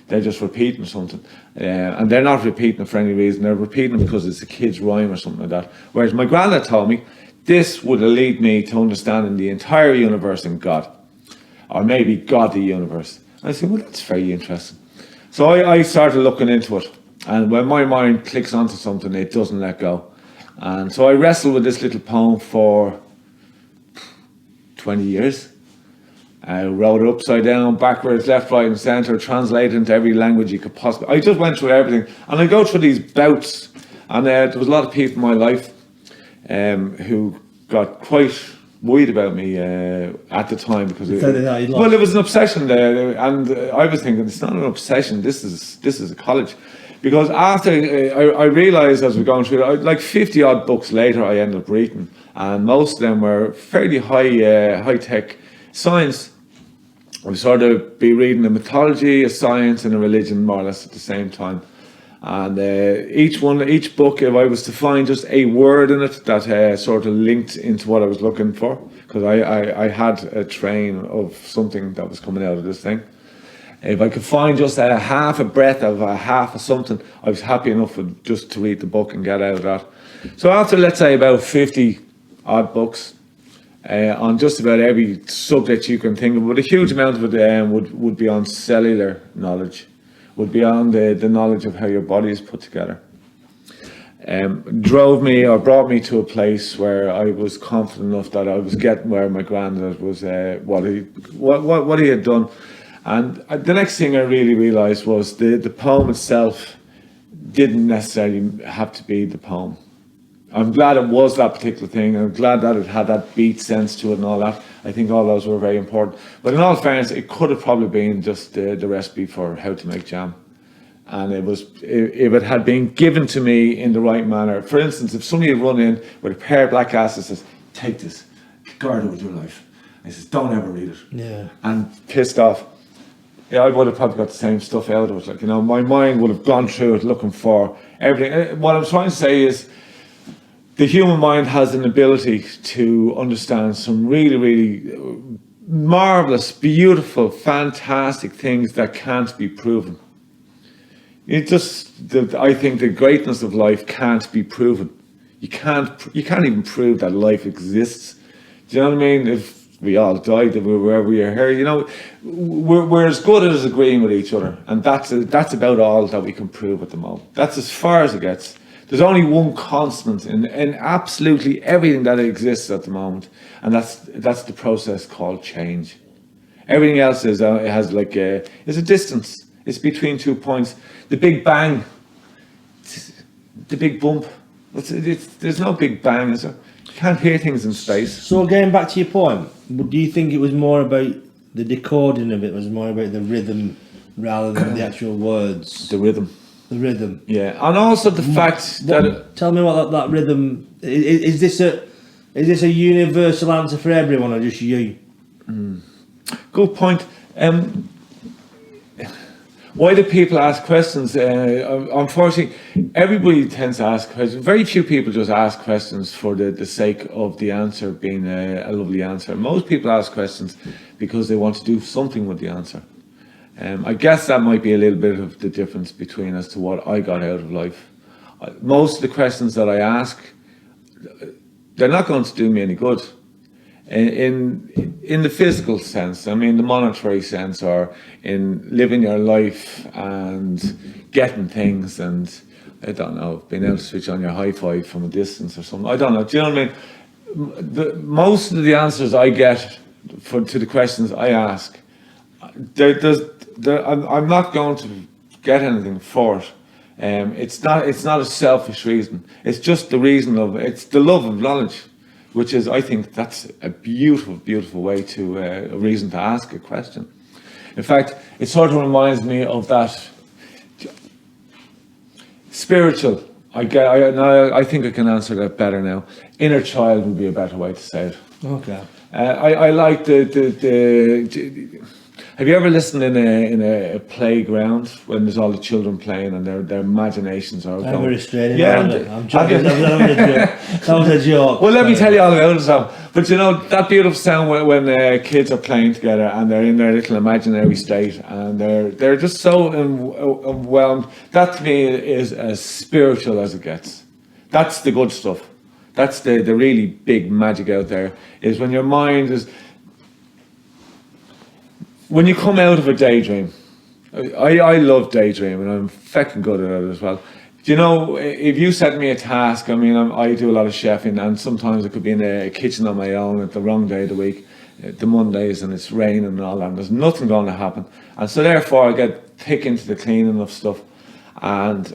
they're just repeating something, and they're not repeating it for any reason. They're repeating it because it's a kid's rhyme or something like that. Whereas my granddad told me, this would lead me to understanding the entire universe and God, or maybe God the universe. I said, well, that's very interesting. So I started looking into it, and when my mind clicks onto something, it doesn't let go. And so I wrestled with this little poem for 20 years. I wrote it upside down, backwards, left, right, and centre, translated into every language you could possibly. I just went through everything, and I go through these bouts, and there was a lot of people in my life who got quite worried about me at the time because it was an obsession there, and I was thinking it's not an obsession. This is a college, because after I realised as we're going through it, like 50 odd books later, I ended up reading, and most of them were fairly high tech science. I would sort of be reading a mythology, a science, and a religion more or less at the same time. And each book, if I was to find just a word in it that sort of linked into what I was looking for, because I had a train of something that was coming out of this thing. If I could find just a half a breath of a half of something, I was happy enough just to read the book and get out of that. So after, let's say, about 50 odd books, on just about every subject you can think of, but a huge amount of it would be on cellular knowledge, would be on the knowledge of how your body is put together. Brought me to a place where I was confident enough that I was getting where my granddad was, what he had done. And the next thing I really realised was the poem itself didn't necessarily have to be the poem. I'm glad it was that particular thing. I'm glad that it had that beat sense to it and all that. I think all those were very important. But in all fairness, it could have probably been just the recipe for how to make jam. And if it had been given to me in the right manner. For instance, if somebody had run in with a pair of black glasses and says, take this, guard it with your life. And he says, don't ever read it.
Yeah.
And pissed off. Yeah, I would have probably got the same stuff out of it. My mind would have gone through it looking for everything. What I'm trying to say is, the human mind has an ability to understand some really, really marvelous, beautiful, fantastic things that can't be proven. I think the greatness of life can't be proven. You can't even prove that life exists. Do you know what I mean? If we all died, if we were wherever we are here, we're as good as agreeing with each other, and that's about all that we can prove at the moment. That's as far as it gets. There's only one constant in absolutely everything that exists at the moment, and that's the process called change. Everything else is has a distance. It's between 2 points. The Big Bang, the Big Bump. There's no Big Bang, is there? You can't hear things in space.
So going back to your point, do you think it was more about the decoding of it? Was more about the rhythm rather than the actual words?
The rhythm.
The rhythm.
Yeah, and also the fact that...
Tell me what that rhythm... Is this a universal answer for everyone or just you?
Good point. Why do people ask questions? Unfortunately, everybody tends to ask questions. Very few people just ask questions for the sake of the answer being a lovely answer. Most people ask questions because they want to do something with the answer. I guess that might be a little bit of the difference between as to what I got out of life. Most of the questions that I ask, they're not going to do me any good. In the physical sense, I mean the monetary sense, or in living your life and getting things, and I don't know, being able to switch on your hi-fi from a distance or something. I don't know. Do you know what I mean? Most of the answers I get to the questions I ask, I'm not going to get anything for it. It's not a selfish reason. It's just the reason it's the love of knowledge. Which is, I think, that's a beautiful, beautiful way to a reason to ask a question. In fact, it sort of reminds me of that spiritual. I think I can answer that better now. Inner child would be a better way to say it.
Okay.
I like the. Have you ever listened in a playground when there's all the children playing and their imaginations are going?
Very restraining.
Yeah,
I'm joking. That was a joke.
Well, let me tell you all about the sound. But you know that beautiful sound when kids are playing together and they're in their little imaginary state and they're just so overwhelmed. That to me is as spiritual as it gets. That's the good stuff. That's the really big magic out there. Is when your mind is. When you come out of a daydream, I love daydreaming, I'm feckin' good at it as well. Do you know, if you set me a task, I mean, I do a lot of chefing, and sometimes I could be in a kitchen on my own at the wrong day of the week, the Mondays, and it's raining and all that, and there's nothing going to happen. And so therefore I get thick into the cleaning of stuff, and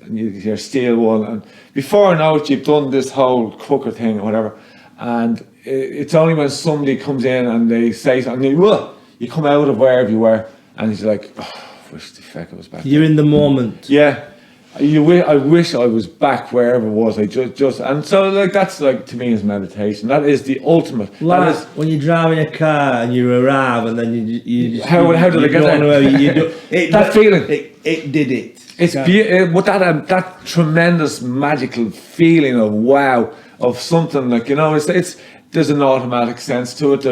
your steel wool, and before I know it, you've done this whole cooker thing or whatever, and it's only when somebody comes in and they say something, you come out of wherever you were, and he's like, oh, I wish the feck I was back.
You're
there.
in the moment.
Yeah, I wish I was back wherever it was. I just and so like that's like to me is meditation. That is the ultimate.
Like when you're driving a car and you arrive and then you
how did I get there? That feeling.
It did it.
It's with that tremendous magical feeling of wow, of something like, you know, it's there's an automatic sense to it.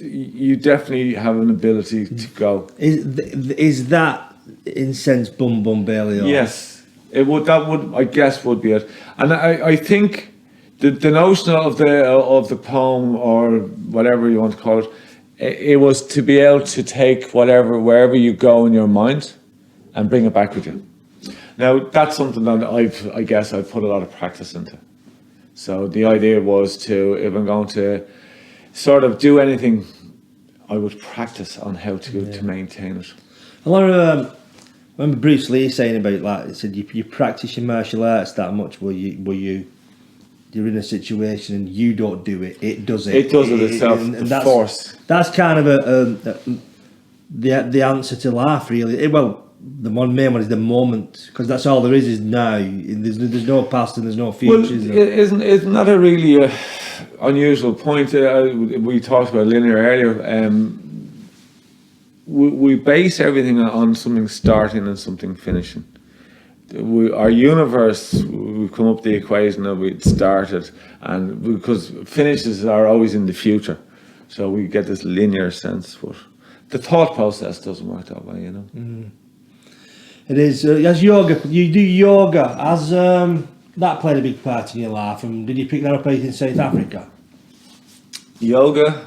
You definitely have an ability to go.
Is that in sense bum Bailey?
Yes, I guess would be it. And I think the notion of the poem or whatever you want to call it, it was to be able to take wherever you go in your mind and bring it back with you. Now that's something that I guess I've put a lot of practice into. So the idea was if I'm going to sort of do anything, I would practice on how to maintain it.
A lot of remember Bruce Lee saying about like, he said you practice your martial arts that much where you're in a situation and you don't do it, it does it.
It does it itself. And
that's
force.
That's kind of the answer to life, really. The main one is the moment, because that's all there is now. There's no past and there's no future.
Well, isn't that a really unusual point? We talked about linear earlier. We base everything on something starting and something finishing. Our universe, we've come up with the equation that we started, and because finishes are always in the future, so we get this linear sense. But the thought process doesn't work that way, you know.
Mm. It is as yoga. You do yoga. Has that played a big part in your life? And did you pick that up in South Africa?
Yoga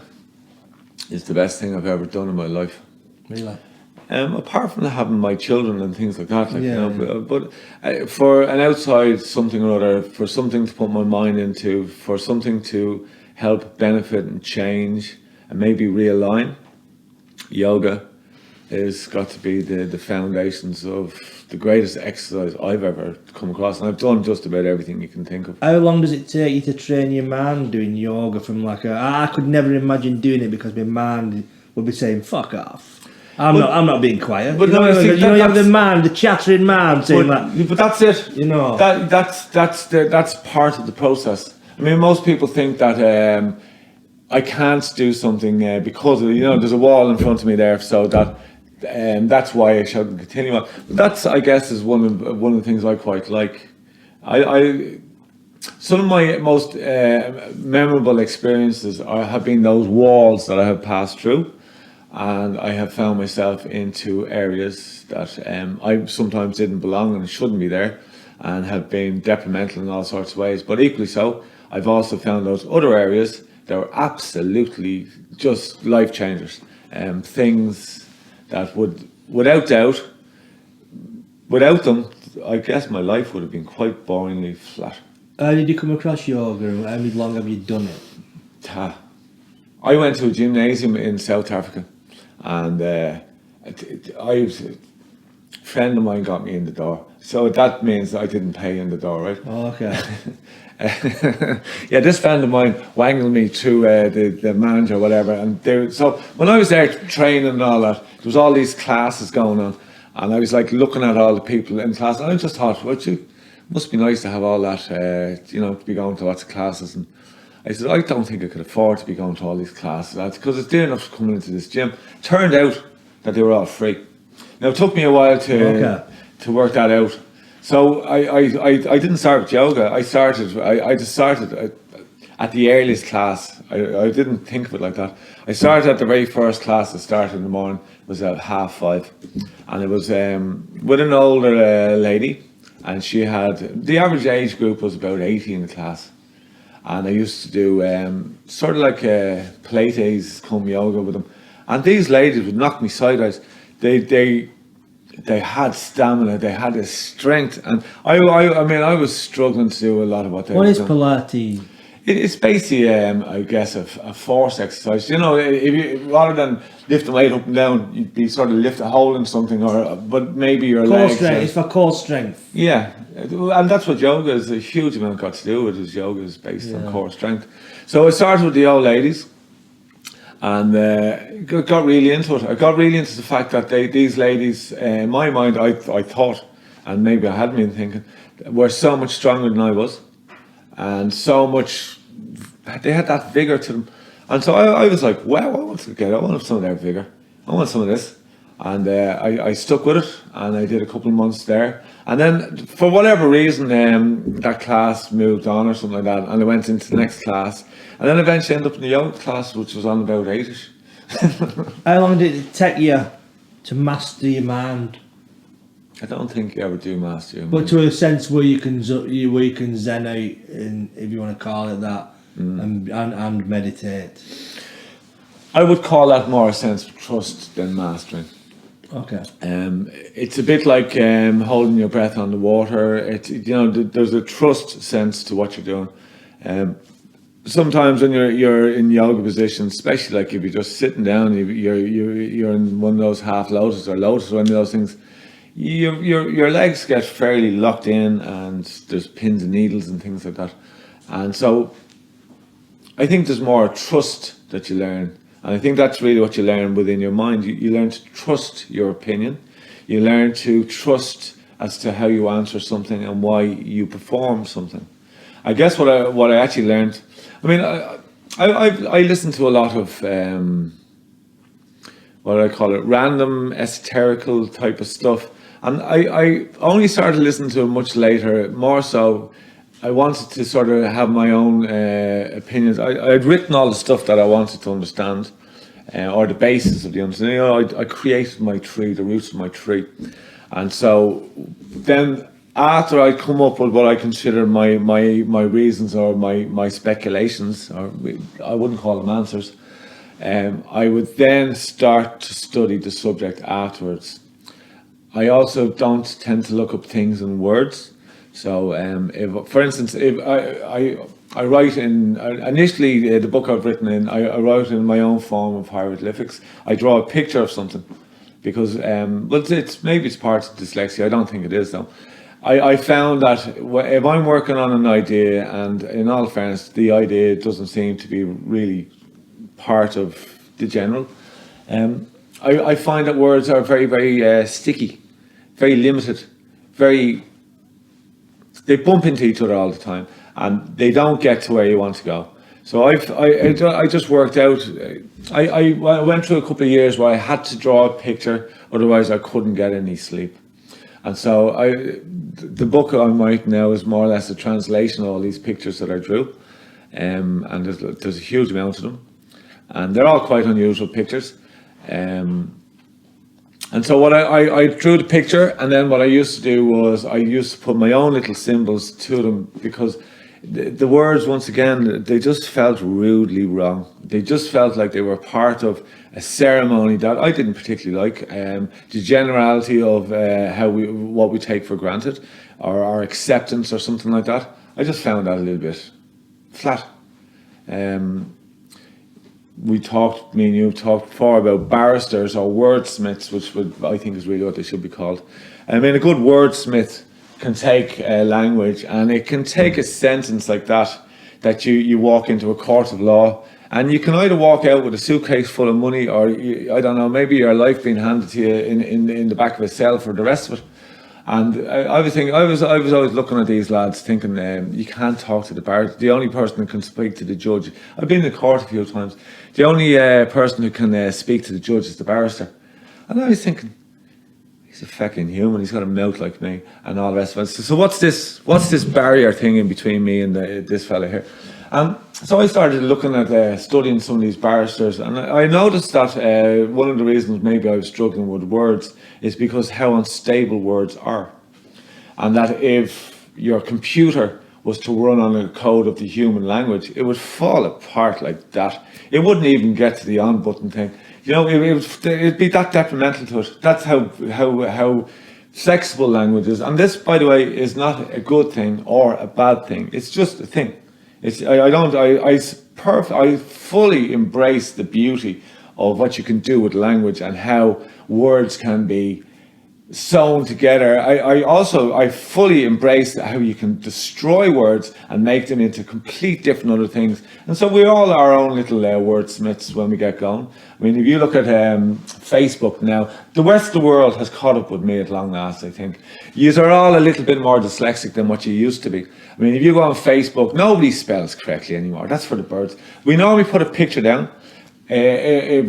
is the best thing I've ever done in my life.
Really?
Apart from having my children and things like that, but for an outside something or other, for something to put my mind into, for something to help benefit and change and maybe realign, yoga has got to be the foundations of the greatest exercise I've ever come across, and I've done just about everything you can think of.
How long does it take you to train your mind doing yoga? I could never imagine doing it because my mind would be saying "fuck off." I'm not being quiet.
But
you have the chattering mind saying that.
But that's it.
You know,
that's part of the process. I mean, most people think that I can't do something because there's a wall in front of me there, so that that's why I shouldn't continue on. But that's, I guess, is one of the things I quite like. Some of my most memorable experiences have been those walls that I have passed through, and I have found myself into areas that I sometimes didn't belong and shouldn't be there, and have been detrimental in all sorts of ways. But equally so, I've also found those other areas that were absolutely just life changers, things that would, without doubt, without them, I guess my life would have been quite boringly flat.
How did you come across yoga, and how long have you done it?
I went to a gymnasium in South Africa, and a friend of mine got me in the door. So that means I didn't pay in the door, right?
Oh, okay.
Yeah, this friend of mine wangled me through the manager or whatever. And so when I was there training and all that, there was all these classes going on. And I was like looking at all the people in class. And I just thought, well, must be nice to have all that, to be going to lots of classes. And I said, I don't think I could afford to be going to all these classes because it's dear enough coming into this gym. Turned out that they were all free. Now, it took me a while to work that out. So I didn't start with yoga. I just started at the earliest class. I didn't think of it like that. I started at the very first class that started in the morning. It was at 5:30. And it was with an older lady. And she had, the average age group was about 80 in the class. And I used to do sort of like Pilates cum yoga with them. And these ladies would knock me sideways. They had stamina, they had a strength. And I mean, I was struggling to do a lot of what they were doing.
What is Pilates?
It's basically, I guess, a force exercise. You know, if you, rather than lifting weight up and down, you'd be sort of holding something, but maybe your
core
legs.
Strength. It's for core strength.
Yeah, and that's what yoga is. A huge amount got to do with is yoga is based on core strength. So I started with the old ladies, and got really into it. I got really into the fact that these ladies, in my mind, I thought, and maybe I hadn't been thinking, were so much stronger than I was, and so much. They had that vigor to them, and so I was like, wow, I want some of their vigor. I want some of this, and I stuck with it, and I did a couple of months there, and then for whatever reason, that class moved on or something like that, and I went into the next class, and then eventually ended up in the yoga class, which was on about 8ish.
How long did it take you to master your mind?
I don't think you ever do master your
But
mind.
to a sense where you can zen out, if you want to call it that, and meditate.
I would call that more a sense of trust than mastering.
Okay.
It's a bit like holding your breath on the water. There's a trust sense to what you're doing. Sometimes when you're in yoga position, especially like if you're just sitting down, you're in one of those half lotus or lotus or one of those things. Your legs get fairly locked in, and there's pins and needles and things like that. And so I think there's more trust that you learn. And I think that's really what you learn within your mind. You learn to trust your opinion. You learn to trust as to how you answer something and why you perform something. I guess what I actually learned, I mean, I listen to a lot of what do I call it, random esoterical type of stuff. And I only started listening to it much later, more so I wanted to sort of have my own opinions. I'd written all the stuff that I wanted to understand, or the basis of the understanding. I created my tree, the roots of my tree. And so then after I'd come up with what I consider my reasons or my speculations, or I wouldn't call them answers, I would then start to study the subject afterwards. I also don't tend to look up things in words. So, if, for instance, if I write in, initially the book I've written in, I write in my own form of hieroglyphics. I draw a picture of something because, maybe it's part of dyslexia. I don't think it is though. I found that if I'm working on an idea, and in all fairness, the idea doesn't seem to be really part of the general, I find that words are very, very sticky, very limited, they bump into each other all the time, and they don't get to where you want to go. So I just worked out. I went through a couple of years where I had to draw a picture, otherwise I couldn't get any sleep. And so the book I'm writing now is more or less a translation of all these pictures that I drew, and there's a huge amount of them, and they're all quite unusual pictures. And so what I drew the picture, and then what I used to do was I used to put my own little symbols to them, because the words, once again, they just felt rudely wrong. They just felt like they were part of a ceremony that I didn't particularly like. The generality of what we take for granted, or our acceptance or something like that, I just found that a little bit flat. Me and you talked before about barristers or wordsmiths, which I think is really what they should be called. I mean, a good wordsmith can take language, and it can take a sentence like that you walk into a court of law, and you can either walk out with a suitcase full of money, or I don't know, maybe your life being handed to you in the back of a cell for the rest of it. And I was always looking at these lads thinking, you can't talk to the bar. The only person who can speak to the judge. I've been in court a few times. The only person who can speak to the judge is the barrister. And I was thinking, he's a fucking human. He's got a mouth like me, and all the rest of it. So what's this barrier thing in between me and this fella here? So I started looking at studying some of these barristers, and I noticed that one of the reasons maybe I was struggling with words is because how unstable words are, and that if your computer was to run on a code of the human language, it would fall apart like that. It wouldn't even get to the on button thing. You know, it'd be that detrimental to it. That's how flexible language is. And this, by the way, is not a good thing or a bad thing. It's just a thing. I fully embrace the beauty of what you can do with language and how words can be sewn together. I fully embrace how you can destroy words and make them into complete different other things. And so we all are our own little wordsmiths when we get going. I mean, if you look at Facebook now, the rest of the world has caught up with me at long last, I think. You are all a little bit more dyslexic than what you used to be. I mean, if you go on Facebook, nobody spells correctly anymore. That's for the birds. We normally put a picture down. If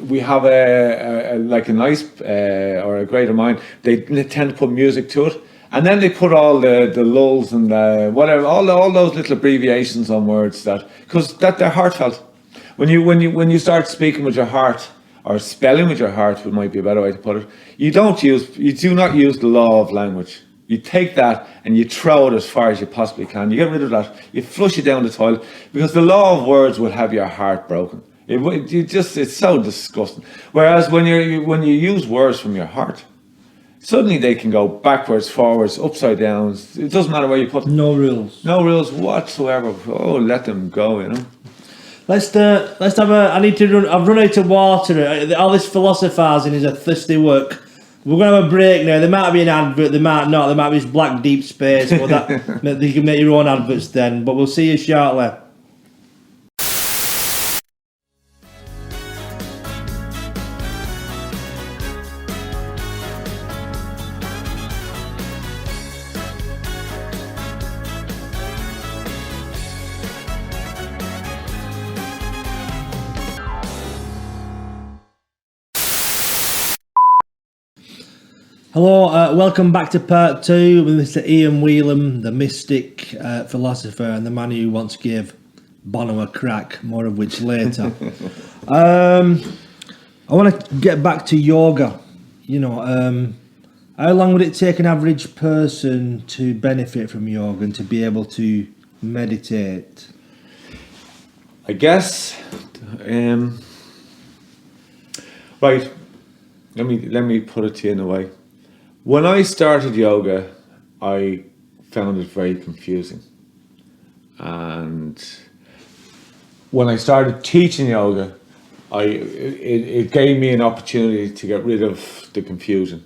we have a nice or a greater mind, they tend to put music to it, and then they put all the lulls and whatever, all those little abbreviations on words because they're heartfelt. When you start speaking with your heart, or spelling with your heart, which might be a better way to put it, you do not use the law of language. You take that and you throw it as far as you possibly can. You get rid of that. You flush it down the toilet, because the law of words will have your heart broken. It's so disgusting. Whereas when you use words from your heart, suddenly they can go backwards, forwards, upside down. It doesn't matter where you put them.
No rules.
No rules whatsoever. Oh, let them go, you know.
Let's have a. I need to run. I've run out of water. All this philosophising is a thirsty work. We're going to have a break now. There might be an advert. There might not. There might be this black deep space. But you can make your own adverts then. But we'll see you shortly. Hello, welcome back to part 2 with Mr. Ian Wheelan, the mystic philosopher and the man who wants to give Bono a crack, more of which later. I want to get back to yoga. You know, how long would it take an average person to benefit from yoga and to be able to meditate?
I guess, right, let me put it to you in a way. When I started yoga, I found it very confusing. And when I started teaching yoga, it gave me an opportunity to get rid of the confusion.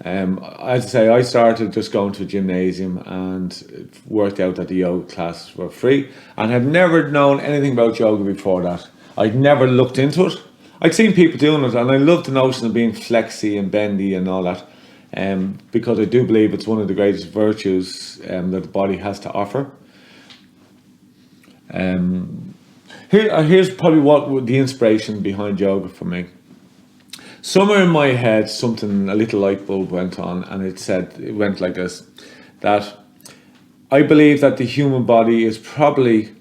As I say, I started just going to a gymnasium and it worked out that the yoga classes were free, and had never known anything about yoga before that. I'd never looked into it. I'd seen people doing it, and I loved the notion of being flexy and bendy and all that. Because I do believe it's one of the greatest virtues that the body has to offer. Here's probably what the inspiration behind yoga for me. Somewhere in my head, a little light bulb went on, and it went like this, that I believe that the human body is probably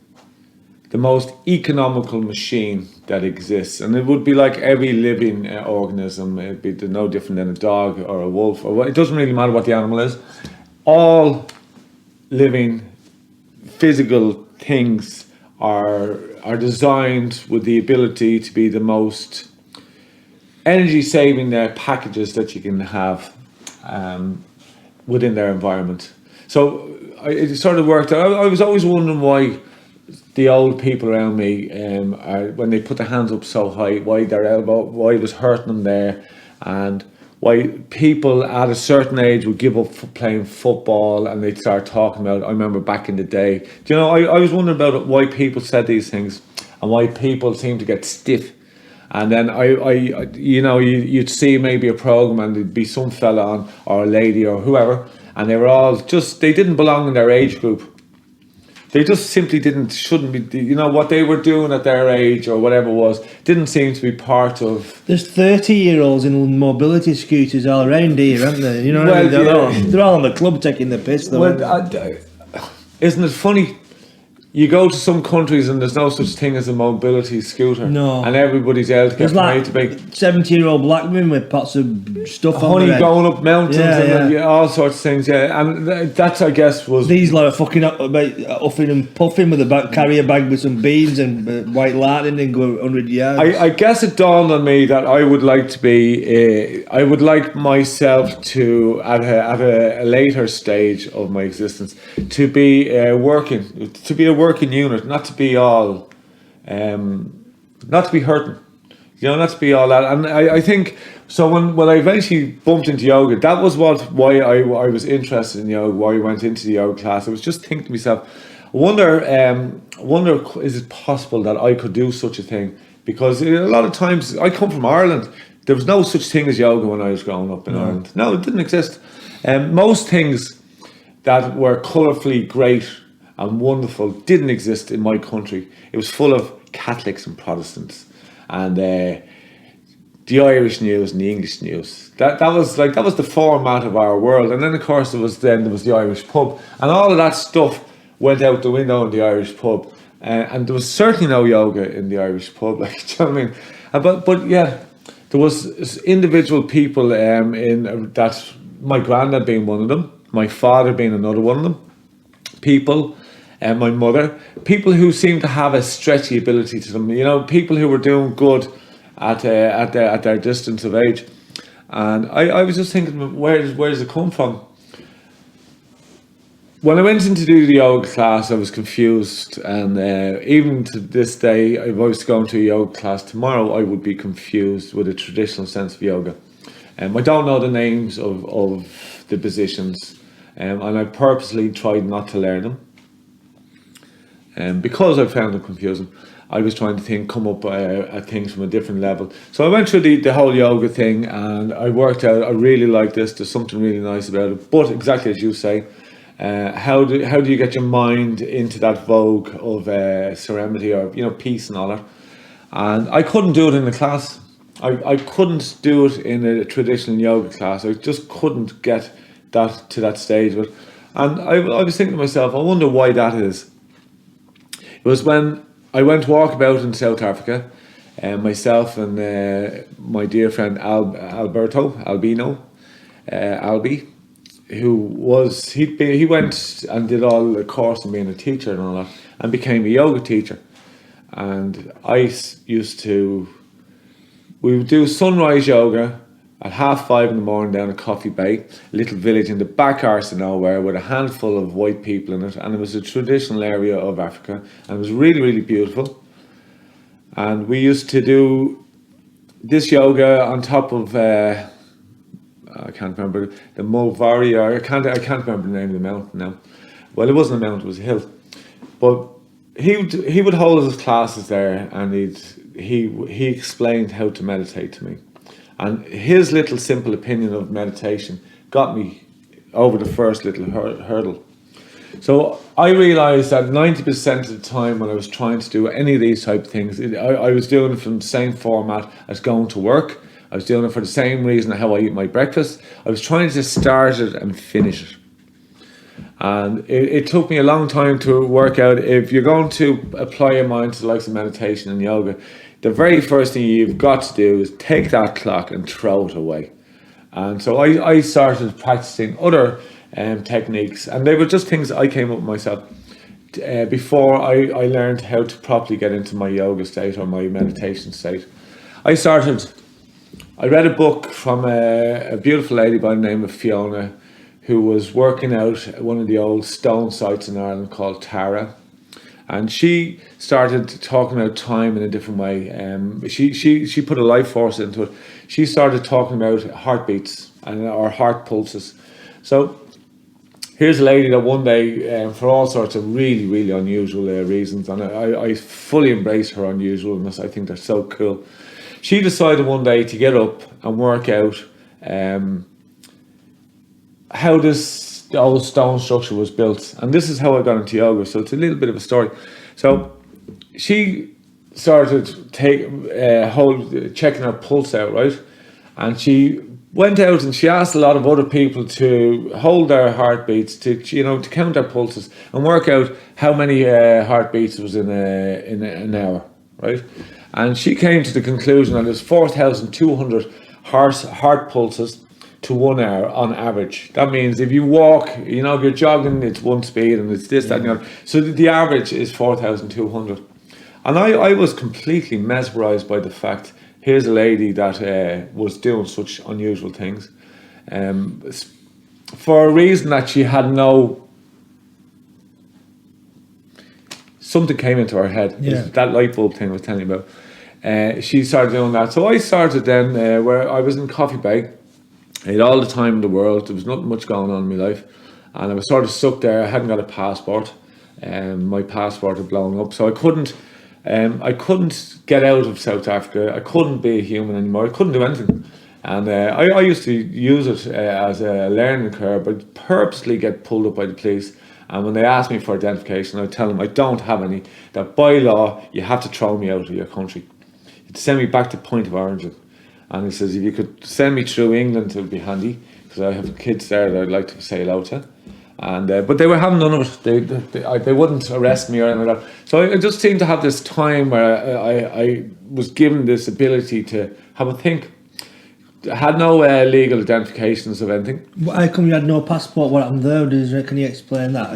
the most economical machine that exists, and it would be like every living organism. It'd be no different than a dog or a wolf, or it doesn't really matter what the animal is. All living physical things are designed with the ability to be the most energy saving packages that you can have within their environment. So it sort of worked out. I was always wondering why the old people around me, when they put their hands up so high, why it was hurting them there, and why people at a certain age would give up playing football and they'd start talking about it. I remember back in the day, I was wondering about why people said these things and why people seem to get stiff. And then you'd see maybe a program and there'd be some fella on, or a lady or whoever, and they were all they didn't belong in their age group. They just simply shouldn't be, what they were doing at their age or whatever it was, didn't seem to be part of...
There's 30-year-olds in mobility scooters all around here, aren't there? They're all on the club taking the piss.
Isn't it funny? You go to some countries and there's no such thing as a mobility scooter.
No.
And everybody's able to get made to be
70-year-old black women with pots of stuff on
honey
their head.
going up mountains and all sorts of things. Yeah, and that's, I guess, was...
These lot are fucking up about huffing and puffing with a carry a bag with some beans and white Latin and go 100 yards.
I guess it dawned on me that I would like to be... I would like myself to, at a later stage of my existence, to be a working unit, not to be all, not to be hurting, not to be all that. And I think so. When I eventually bumped into yoga, that was why I was interested in yoga. Why I went into the yoga class. I was just thinking to myself, I wonder, is it possible that I could do such a thing? Because a lot of times I come from Ireland. There was no such thing as yoga when I was growing up in Ireland. No, it didn't exist. Most things that were colourfully great and wonderful didn't exist in my country. It was full of Catholics and Protestants, and the Irish news and the English news. That was the format of our world. And then of course there was the Irish pub, and all of that stuff went out the window in the Irish pub. And there was certainly no yoga in the Irish pub. Like, do you know what I mean? But yeah, there was individual people in that. My granddad being one of them, my father being another one of them. People. And my mother, people who seemed to have a stretchy ability to them, people who were doing good at their distance of age. And I was just thinking, where does it come from? When I went in to do the yoga class, I was confused, and even to this day, if I was going to a yoga class tomorrow, I would be confused with a traditional sense of yoga. I don't know the names of the positions, and I purposely tried not to learn them. Because I found it confusing, I was trying to come up at things from a different level. So I went through the whole yoga thing, and I worked out, I really like this, there's something really nice about it. But exactly as you say, how do you get your mind into that vogue of serenity or peace and all that? And I couldn't do it in the class. I couldn't do it in a traditional yoga class. I just couldn't get that to that stage of it. And I was thinking to myself, I wonder why that is. It was when I went to walk about in South Africa, myself and my dear friend Albino, Albi, he went and did all the course on being a teacher and all that, and became a yoga teacher. And we would do sunrise yoga at 5:30 in the morning down at Coffee Bay, a little village in the back arse of nowhere with a handful of white people in it, and it was a traditional area of Africa, and it was really, really beautiful. And we used to do this yoga on top of I can't remember the Mulvari, or I can't remember the name of the mountain now. Well, it wasn't a mountain; it was a hill. But he would hold his classes there, and he explained how to meditate to me. And his little simple opinion of meditation got me over the first little hurdle. So I realised that 90% of the time when I was trying to do any of these type of things, I was doing it from the same format as going to work. I was doing it for the same reason how I eat my breakfast. I was trying to start it and finish it. And it took me a long time to work out, if you're going to apply your mind to the likes of meditation and yoga, the very first thing you've got to do is take that clock and throw it away. And so I started practicing other techniques, and they were just things I came up with myself before I learned how to properly get into my yoga state or my meditation state. I read a book from a beautiful lady by the name of Fiona, who was working out at one of the old stone sites in Ireland called Tara. And she started talking about time in a different way. She put a life force into it. She started talking about heartbeats or heart pulses. So here's a lady that one day, for all sorts of really, really unusual reasons, and I fully embrace her unusualness. I think they're so cool. She decided one day to get up and work out how the old stone structure was built. And this is how I got into yoga, so it's a little bit of a story. So she started checking her pulse out, right? And she went out and she asked a lot of other people to hold their heartbeats, to count their pulses and work out how many heartbeats was in an hour, right? And she came to the conclusion that there's 4,200 heart pulses to 1 hour on average. That means if you walk, if you're jogging, it's one speed, and it's this, that, and the other. So the average is 4,200. And I was completely mesmerised by the fact, here's a lady that was doing such unusual things. For a reason that she had something came into her head.
Yeah.
That light bulb thing I was telling you about. She started doing that. So I started then where I was in Coffee Bay. I had all the time in the world. There was nothing much going on in my life, and I was sort of stuck there. I hadn't got a passport, and my passport had blown up, so I couldn't get out of South Africa. I couldn't be a human anymore. I couldn't do anything, and I used to use it as a learning curve. I'd purposely get pulled up by the police, and when they asked me for identification, I'd tell them I don't have any. That by law you have to throw me out of your country. You'd send me back to point of origin. And he says, if you could send me through England, it would be handy, because I have kids there that I'd like to say hello to. And but they were having none of it. They wouldn't arrest me or anything like that. So I just seemed to have this time where I was given this ability to have a think. I had no legal identifications of anything.
How come you had no passport? What happened there? Can you explain that?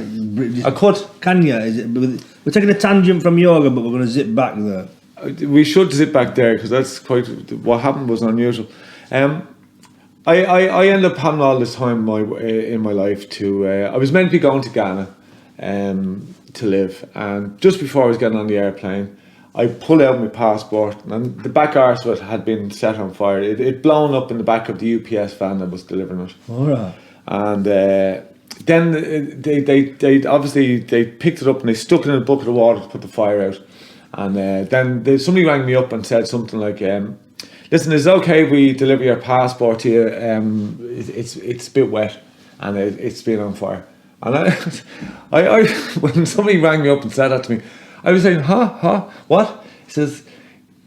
I could.
Can you? We're taking a tangent from yoga, but we're going to zip back there.
We should zip back there, because that's quite what happened was unusual. I ended up having all this time in my life to. I was meant to be going to Ghana to live, and just before I was getting on the airplane, I pulled out my passport, and the back arse of it had been set on fire. It blown up in the back of the UPS van that was delivering it.
All right.
And then they obviously they picked it up and they stuck it in a bucket of water to put the fire out. And then somebody rang me up and said something like, listen, is it okay if we deliver your passport to you? It's a bit wet and it's been on fire. And I when somebody rang me up and said that to me, I was saying, what? He says,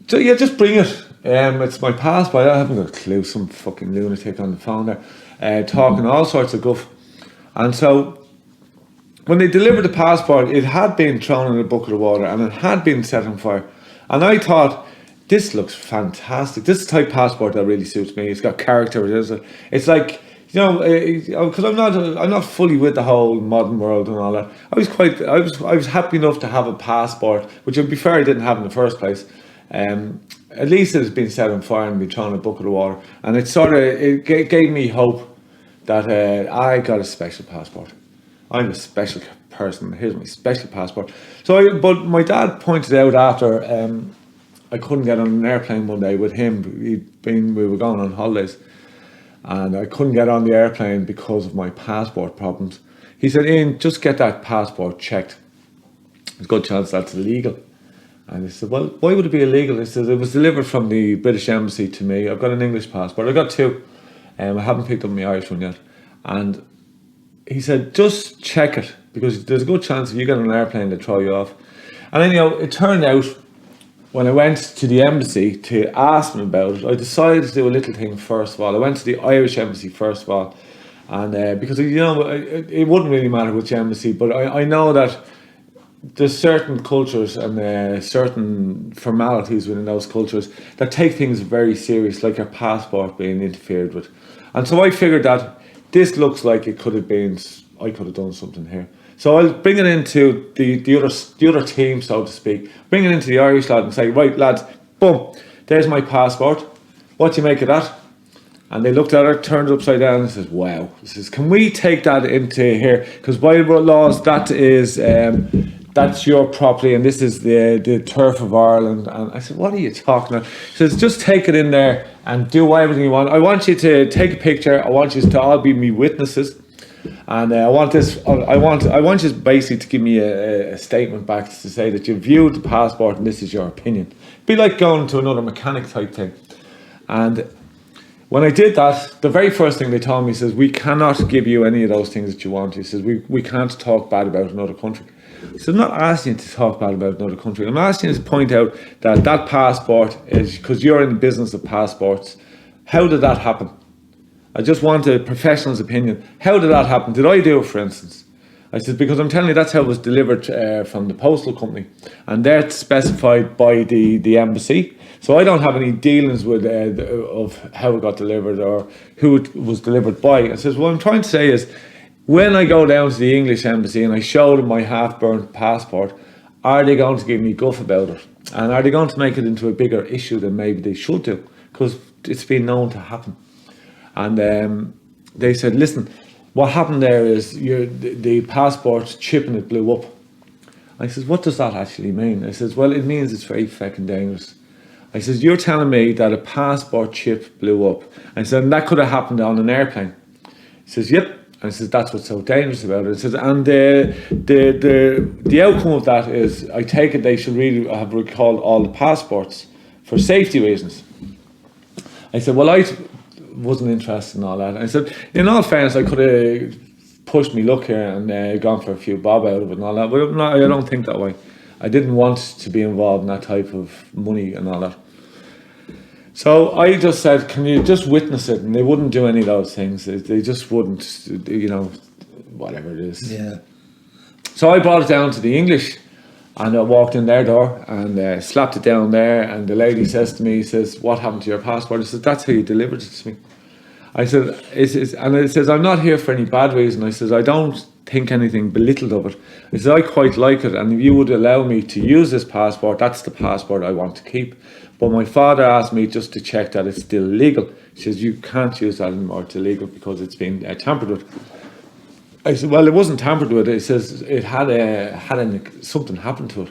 yeah, just bring it. It's my passport. I haven't got a clue. Some fucking lunatic on the phone there, talking all sorts of guff. And so when they delivered the passport, it had been thrown in a bucket of water and it had been set on fire. And I thought, this looks fantastic. This is the type of passport that really suits me. It's got character. It's like, because I'm not fully with the whole modern world and all that. I was happy enough to have a passport, which, to be fair, I didn't have in the first place. At least it has been set on fire and been thrown in a bucket of water. And it gave me hope that I got a special passport. I'm a special person. Here's my special passport. But my dad pointed out after I couldn't get on an airplane one day with him. We were going on holidays, and I couldn't get on the airplane because of my passport problems. He said, Ian, just get that passport checked. There's a good chance that's illegal. And I said, well, why would it be illegal? He said, it was delivered from the British Embassy to me. I've got an English passport. I've got two. I haven't picked up my Irish one yet. And he said, just check it because there's a good chance if you get on an airplane they'll throw you off. And anyhow, it turned out when I went to the embassy to ask them about it, I decided to do a little thing first of all. I went to the Irish embassy first of all, and because it wouldn't really matter which embassy, but I know that there's certain cultures and certain formalities within those cultures that take things very serious, like your passport being interfered with. And so I figured that this looks like it could have been, I could have done something here. So I'll bring it into the other team, so to speak. Bring it into the Irish lad and say, right lads, boom, there's my passport. What do you make of that? And they looked at it, turned it upside down and says, wow. He says, can we take that into here? Because by laws, that is... that's your property and this is the turf of Ireland. And I said, what are you talking about? He says, just take it in there and do everything you want. I want you to take a picture. I want you to all be me witnesses. And I want you basically to give me a statement back to say that you viewed the passport and this is your opinion. Be like going to another mechanic type thing. And when I did that, the very first thing they told me says, we cannot give you any of those things that you want. He says, we can't talk bad about another country. So I'm not asking you to talk bad about another country. I'm asking you to point out that that passport is, because you're in the business of passports, how did that happen? I just want a professional's opinion. How did that happen? Did I do it, for instance? I said, because I'm telling you that's how it was delivered from the postal company. And that's specified by the embassy. So I don't have any dealings with of how it got delivered or who it was delivered by. I says, what I'm trying to say is, when I go down to the English embassy and I show them my half-burnt passport, are they going to give me guff about it? And are they going to make it into a bigger issue than maybe they should do? Because it's been known to happen. And they said, listen, what happened there is the passport chip and it blew up. I says, what does that actually mean? I says, well, it means it's very fucking dangerous. I says, you're telling me that a passport chip blew up. I said, and that could have happened on an airplane. He says, yep. And I says, that's what's so dangerous about it. It says, and the outcome of that is, I take it they should really have recalled all the passports for safety reasons. I said, well, I wasn't interested in all that. And I said, in all fairness, I could have pushed me luck here and gone for a few bob out of it and all that, but I don't think that way. I didn't want to be involved in that type of money and all that. So I just said, can you just witness it? And they wouldn't do any of those things. They just wouldn't, whatever it is.
Yeah.
So I brought it down to the English and I walked in their door and slapped it down there. And the lady says to me, says, what happened to your passport? I said, that's how you delivered it to me. I said, and it says, I'm not here for any bad reason. I says, I don't think anything belittled of it. I said, I quite like it. And if you would allow me to use this passport, that's the passport I want to keep. But my father asked me just to check that it's still legal. He says, you can't use that anymore, it's illegal because it's been tampered with. I said, well, it wasn't tampered with. He says, it had something happened to it.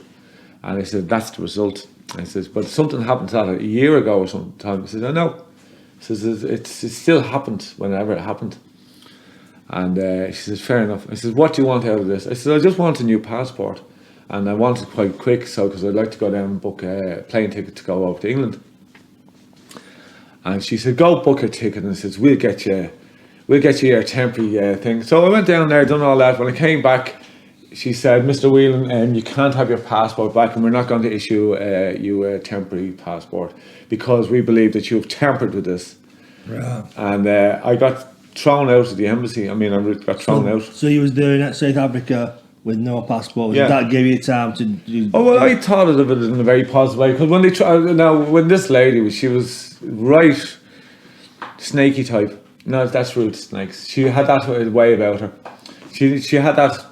And I said, that's the result. I says, but something happened to that a year ago or sometime. He says, I know. He says, it still happened whenever it happened. And she says, fair enough. I says, what do you want out of this? I said, I just want a new passport. And I want it quite quick, so because I'd like to go down and book a plane ticket to go over to England. And she said, go book a ticket. And I says, we'll get you your temporary thing. So I went down there, done all that. When I came back, she said, Mr. Wheelan, you can't have your passport back and we're not going to issue you a temporary passport because we believe that you've tampered with this.
Right.
And I got thrown out of the embassy. I got thrown out.
So you was doing at South Africa with no passport.
Yeah.
That gave you time to do...
Oh, well, I thought of it in a very positive way. Because when this lady, she was right snaky type. No, that's rude snakes. She had that way about her. She had that...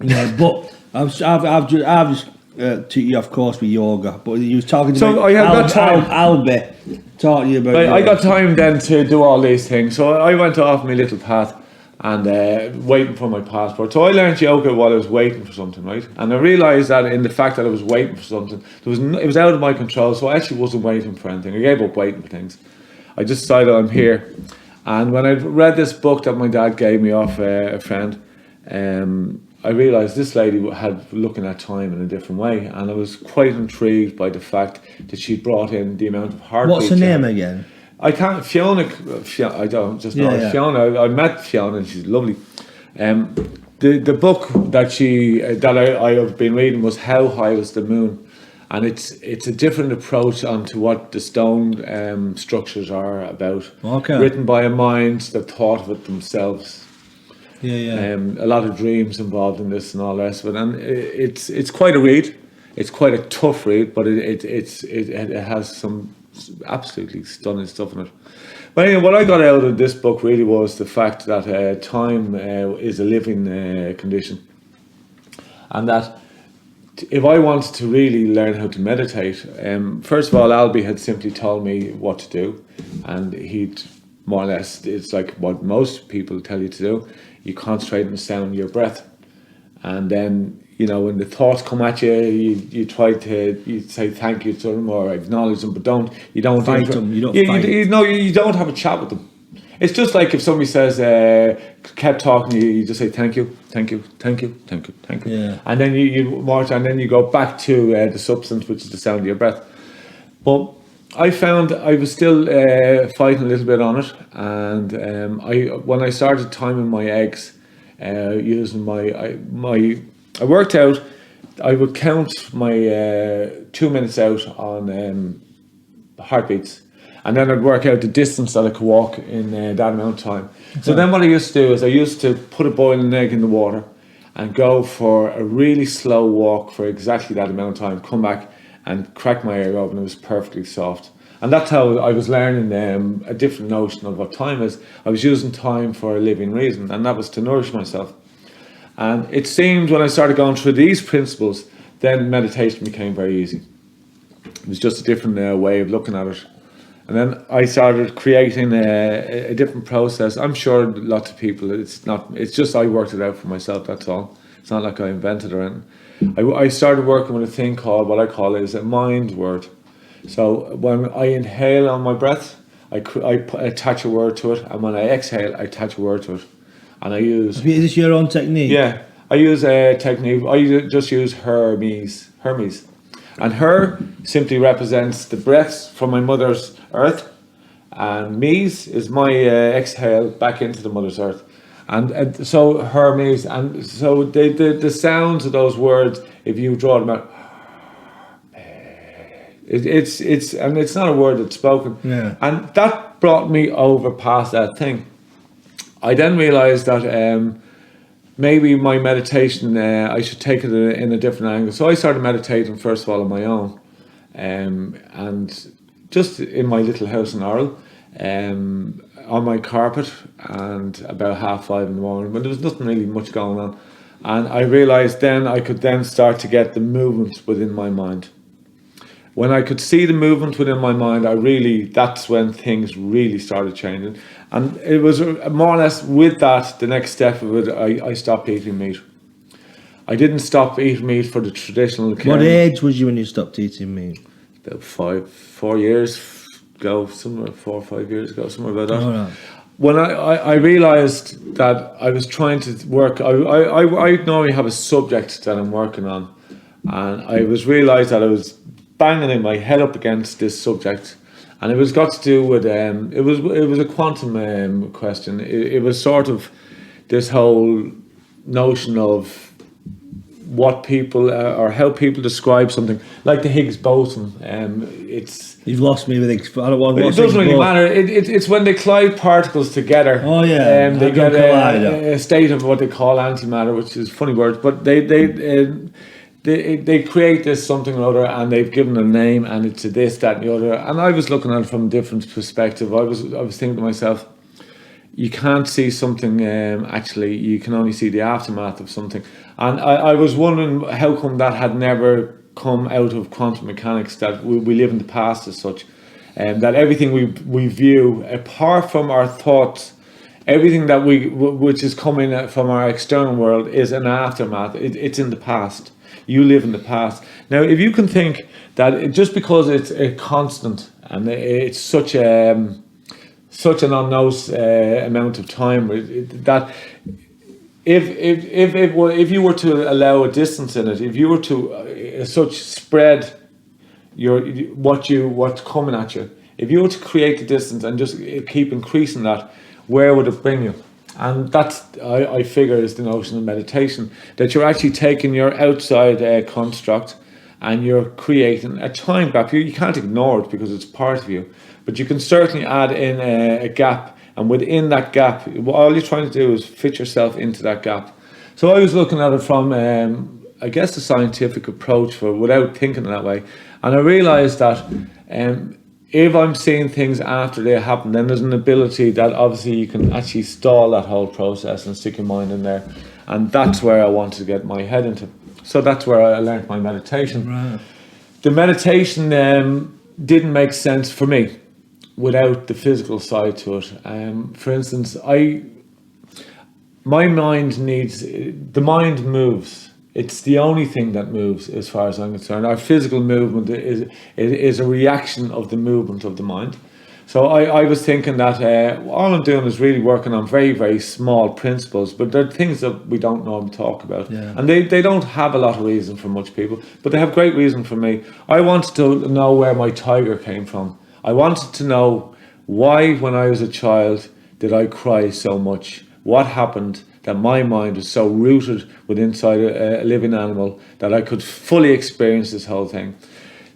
Yeah, but I've just took you off course with yoga. But you was talking to
so
me...
I have got time.
Lbry taught you about...
I got time then to do all these things. So I went off my little path. And waiting for my passport. So I learned yoga while I was waiting for something, right? And I realised that in the fact that I was waiting for something, it was out of my control, so I actually wasn't waiting for anything. I gave up waiting for things. I just decided I'm here. And when I read this book that my dad gave me off a friend, I realised this lady had looking at time in a different way. And I was quite intrigued by the fact that she brought in the amount of heartbeat.
What's her name again?
I can't, Fiona, I don't just know.
Yeah.
Fiona, I met Fiona and she's lovely. The book that I have been reading was How High Was the Moon, and it's a different approach onto what the stone structures are about.
Okay.
Written by a mind that thought of it themselves.
Yeah.
A lot of dreams involved in this and all the rest of it, and it's quite a read. It's quite a tough read, but it has some absolutely stunning stuff in it. But anyway, what I got out of this book really was the fact that time is a living condition, and that if I wanted to really learn how to meditate, first of all, Lbry had simply told me what to do, and he'd more or less, it's like what most people tell you to do. You concentrate on the sound of your breath, and then, you know, when the thoughts come at you, you try to, you say thank you to them or acknowledge them, but you don't
Fight them. You don't fight.
you don't have a chat with them. It's just like if somebody says, kept talking, you just say thank you, thank you, thank you, thank you, thank you,
Yeah.
and then you march, and then you go back to the substance, which is the sound of your breath. But I found I was still fighting a little bit on it, and when I started timing my eggs, using I worked out, I would count my 2 minutes out on heartbeats, and then I'd work out the distance that I could walk in that amount of time. So then what I used to do is I used to put a boiling egg in the water and go for a really slow walk for exactly that amount of time, come back and crack my egg open. It was perfectly soft. And that's how I was learning a different notion of what time is. I was using time for a living reason, and that was to nourish myself. And it seemed when I started going through these principles, then meditation became very easy. It was just a different way of looking at it. And then I started creating a different process. I'm sure lots of people, it's just I worked it out for myself, that's all. It's not like I invented it or anything. I started working with a thing called, what I call is a mind word. So when I inhale on my breath, I attach a word to it, and when I exhale, I attach a word to it. And I use...
Is this your own technique?
Yeah, I use a technique, I just use Hermes. And Her simply represents the breaths from my mother's earth, and Mies is my exhale back into the mother's earth. And so Hermes, and so the sounds of those words, if you draw them out, it's not a word that's spoken.
Yeah.
And that brought me over past that thing. I then realized that maybe my meditation, I should take it in a different angle. So I started meditating first of all on my own, and just in my little house in Orrell, on my carpet, and about 5:30 in the morning, when there was nothing really much going on. And I realized then I could then start to get the movement within my mind. When I could see the movement within my mind, that's when things really started changing. And it was more or less with that, the next step of it, I stopped eating meat. I didn't stop eating meat for the traditional...
What age was you when you stopped eating meat?
About 4 years ago, 4 or 5 years ago, somewhere about that.
Oh, right.
When I realised that I was trying to work, I normally have a subject that I'm working on, and I realised that I was banging my head up against this subject, and it was got to do with it was a quantum question. It was sort of this whole notion of what people or how people describe something, like the Higgs Boson.
You've lost me with Higgs. I don't want.
It doesn't really matter. It's when they collide particles together.
Oh yeah,
they get a state of what they call antimatter, which is a funny word, but they create this something or other, and they've given a name, and it's a this, that, and the other. And I was looking at it from a different perspective. I was thinking to myself, you can't see something. Actually, you can only see the aftermath of something. And I was wondering how come that had never come out of quantum mechanics, that we live in the past as such, and that everything we view, apart from our thoughts, everything that which is coming from our external world is an aftermath. It's in the past. You live in the past. Now, if you can think that just because it's a constant and it's such an unknown amount of time, that if you were to allow a distance in it, if you were to such spread what's coming at you, if you were to create a distance and just keep increasing that, where would it bring you? And that's, I figure, is the notion of meditation, that you're actually taking your outside construct and you're creating a time gap. You can't ignore it because it's part of you, but you can certainly add in a gap, and within that gap, all you're trying to do is fit yourself into that gap. So I was looking at it from, I guess, the scientific approach, without thinking that way, and I realised that if I'm seeing things after they happen, then there's an ability that obviously you can actually stall that whole process and stick your mind in there. And that's where I wanted to get my head into. So that's where I learned my meditation.
Right.
The meditation didn't make sense for me without the physical side to it. For instance, my mind the mind moves. It's the only thing that moves, as far as I'm concerned. Our physical movement is a reaction of the movement of the mind. So I was thinking that all I'm doing is really working on very, very small principles, but they're things that we don't normally talk about.
Yeah.
And they don't have a lot of reason for much people, but they have great reason for me. I wanted to know where my tiger came from. I wanted to know why, when I was a child, did I cry so much? What happened that my mind was so rooted inside a living animal that I could fully experience this whole thing.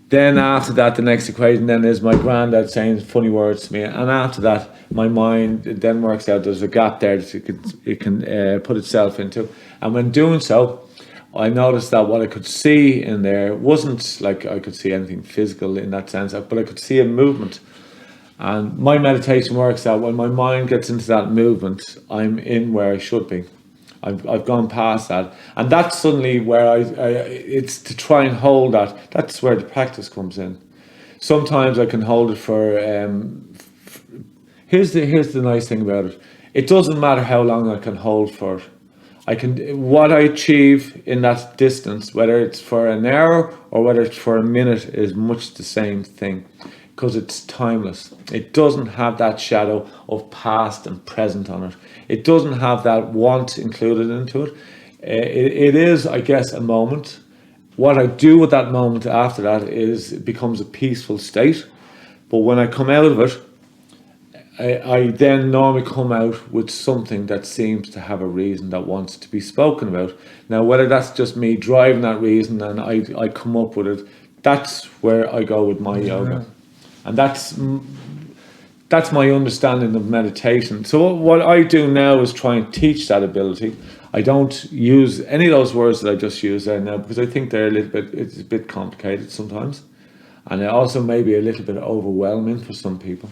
Then after that, the next equation then is my granddad saying funny words to me, and after that, my mind then works out there's a gap there that it can put itself into. And when doing so, I noticed that what I could see in there wasn't like I could see anything physical in that sense, but I could see a movement. And my meditation works out when my mind gets into that movement, I'm in where I should be. I've gone past that, and that's suddenly where it's to try and hold that. That's where the practice comes in. Sometimes I can hold it for. Here's the nice thing about it. It doesn't matter how long I can hold for it. What I achieve in that distance, whether it's for an hour or whether it's for a minute, is much the same thing. Because it's timeless. It doesn't have that shadow of past and present on it. It doesn't have that want included into it. It is, I guess, a moment. What I do with that moment after that it becomes a peaceful state. But when I come out of it, I then normally come out with something that seems to have a reason that wants to be spoken about. Now, whether that's just me driving that reason and I come up with it, that's where I go with my yoga. And that's my understanding of meditation. So what I do now is try and teach that ability. I don't use any of those words that I just used there now because I think it's a bit complicated sometimes. And it also may be a little bit overwhelming for some people.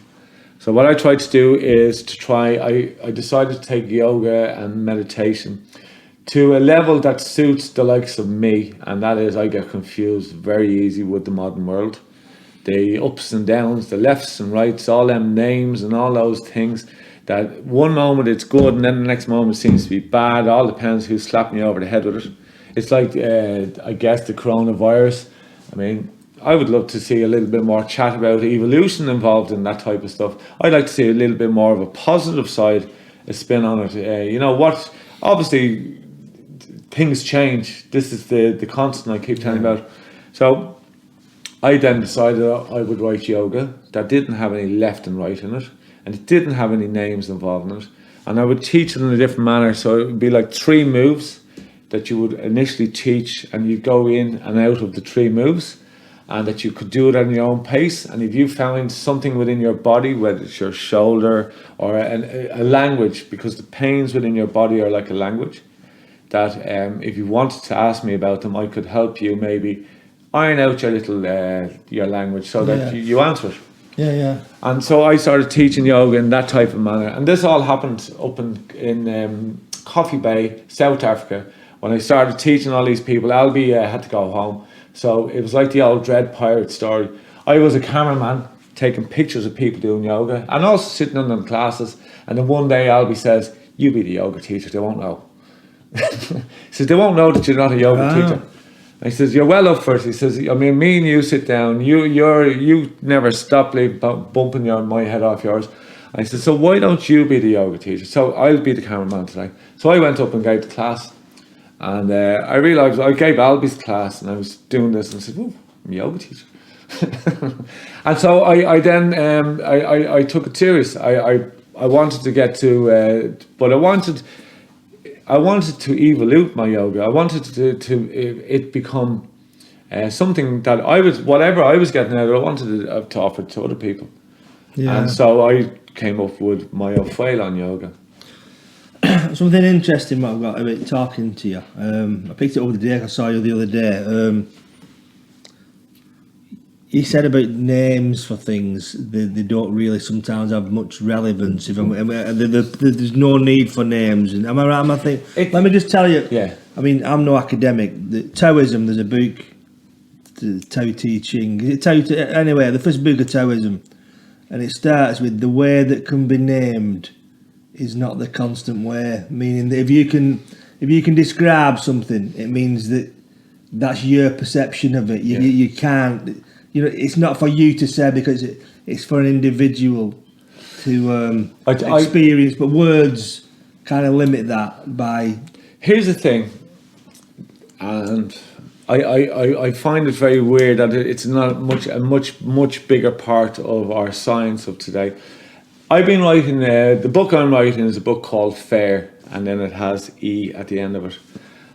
So what I try to do is I decided to take yoga and meditation to a level that suits the likes of me. And that is, I get confused very easy with the modern world. The ups and downs, the lefts and rights, all them names and all those things, that one moment it's good and then the next moment seems to be bad. All depends who's slapping you over the head with it. It's like, I guess, the coronavirus. I mean, I would love to see a little bit more chat about evolution involved in that type of stuff. I'd like to see a little bit more of a positive side, a spin on it. Obviously, things change. This is the constant I keep telling about. So I then decided I would write yoga that didn't have any left and right in it, and it didn't have any names involved in it, and I would teach it in a different manner. So it would be like 3 moves that you would initially teach, and you go in and out of the 3 moves, and that you could do it at your own pace. And if you found something within your body, whether it's your shoulder or a language, because the pains within your body are like a language, that if you wanted to ask me about them, I could help you maybe iron out your little your language so that you answer it.
Yeah.
And so I started teaching yoga in that type of manner. And this all happened up in Coffee Bay, South Africa. When I started teaching all these people, Lbry had to go home. So it was like the old Dread Pirate story. I was a cameraman taking pictures of people doing yoga and also sitting in them classes. And then one day Lbry says, "You be the yoga teacher, they won't know." He says, "They won't know that you're not a yoga teacher." And he says, "You're well up for it." He says, "I mean, me and you sit down. You never stop bumping my head off yours." And he says, "So why don't you be the yoga teacher? So I'll be the cameraman today." So I went up and gave the class. And I realised I gave Lbry's class and I was doing this and I said, "Oh, I'm a yoga teacher." And so I then took it serious. I wanted to get to, but I wanted to evolve my yoga. I wanted to it become something that whatever I was getting out of it, I wanted to offer to other people.
Yeah.
And so I came up with my Wheelan yoga.
Something interesting what I've got about talking to you. I picked it up the day I saw you the other day. You said about names for things, they don't really sometimes have much relevance. There's no need for names. And am I right? Let me just tell you.
Yeah.
I mean, I'm no academic. Taoism, there's a book, the Tao Te Ching. Is it anyway, the first book of Taoism, and it starts with the way that can be named is not the constant way. Meaning that if you can describe something, it means that that's your perception of it. You can't. It's not for you to say because it's for an individual to experience. But words kind of limit that by.
Here's the thing, and I find it very weird that it's not a much bigger part of our science of today. I've been writing, the book I'm writing is a book called Fair, and then it has E at the end of it.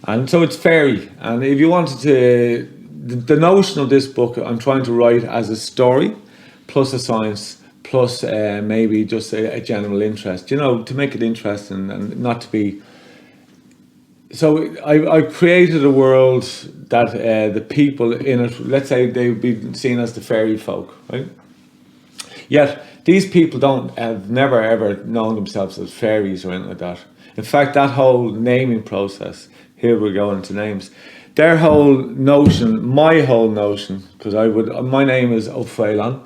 And so it's fairy. And if you wanted to, the notion of this book I'm trying to write as a story, plus a science, plus maybe just a general interest, to make it interesting and not to be. So I created a world that the people in it, let's say they've been seen as the fairy folk, right? Yet these people have never ever known themselves as fairies or anything like that. In fact, that whole naming process, here we're going into names, their whole notion, my whole notion, because my name is Wheelan,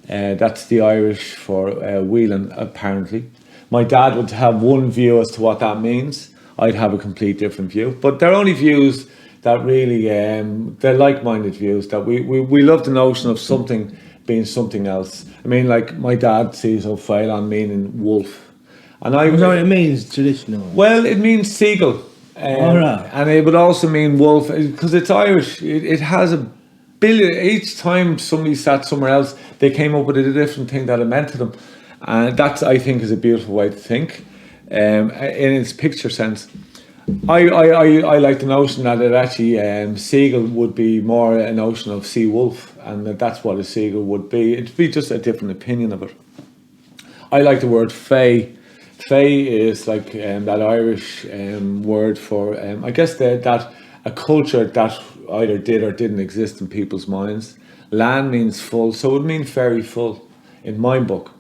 that's the Irish for Wheelan apparently. My dad would have one view as to what that means. I'd have a complete different view, but they're only views that really, they're like-minded views, that we love the notion of something being something else. I mean, like my dad sees Wheelan meaning wolf. And I
know what it means traditionally?
Well, it means seagull.
Right.
And it would also mean wolf, because it's Irish. It has a billion, each time somebody sat somewhere else, they came up with a different thing that it meant to them. And that, I think, is a beautiful way to think, in its picture sense. I like the notion that it actually, seagull would be more a notion of sea wolf, and that's what a seagull would be. It'd be just a different opinion of it. I like the word fae. Fae is like that Irish word for, I guess that a culture that either did or didn't exist in people's minds. Land means full, so it would mean fairy full in my book.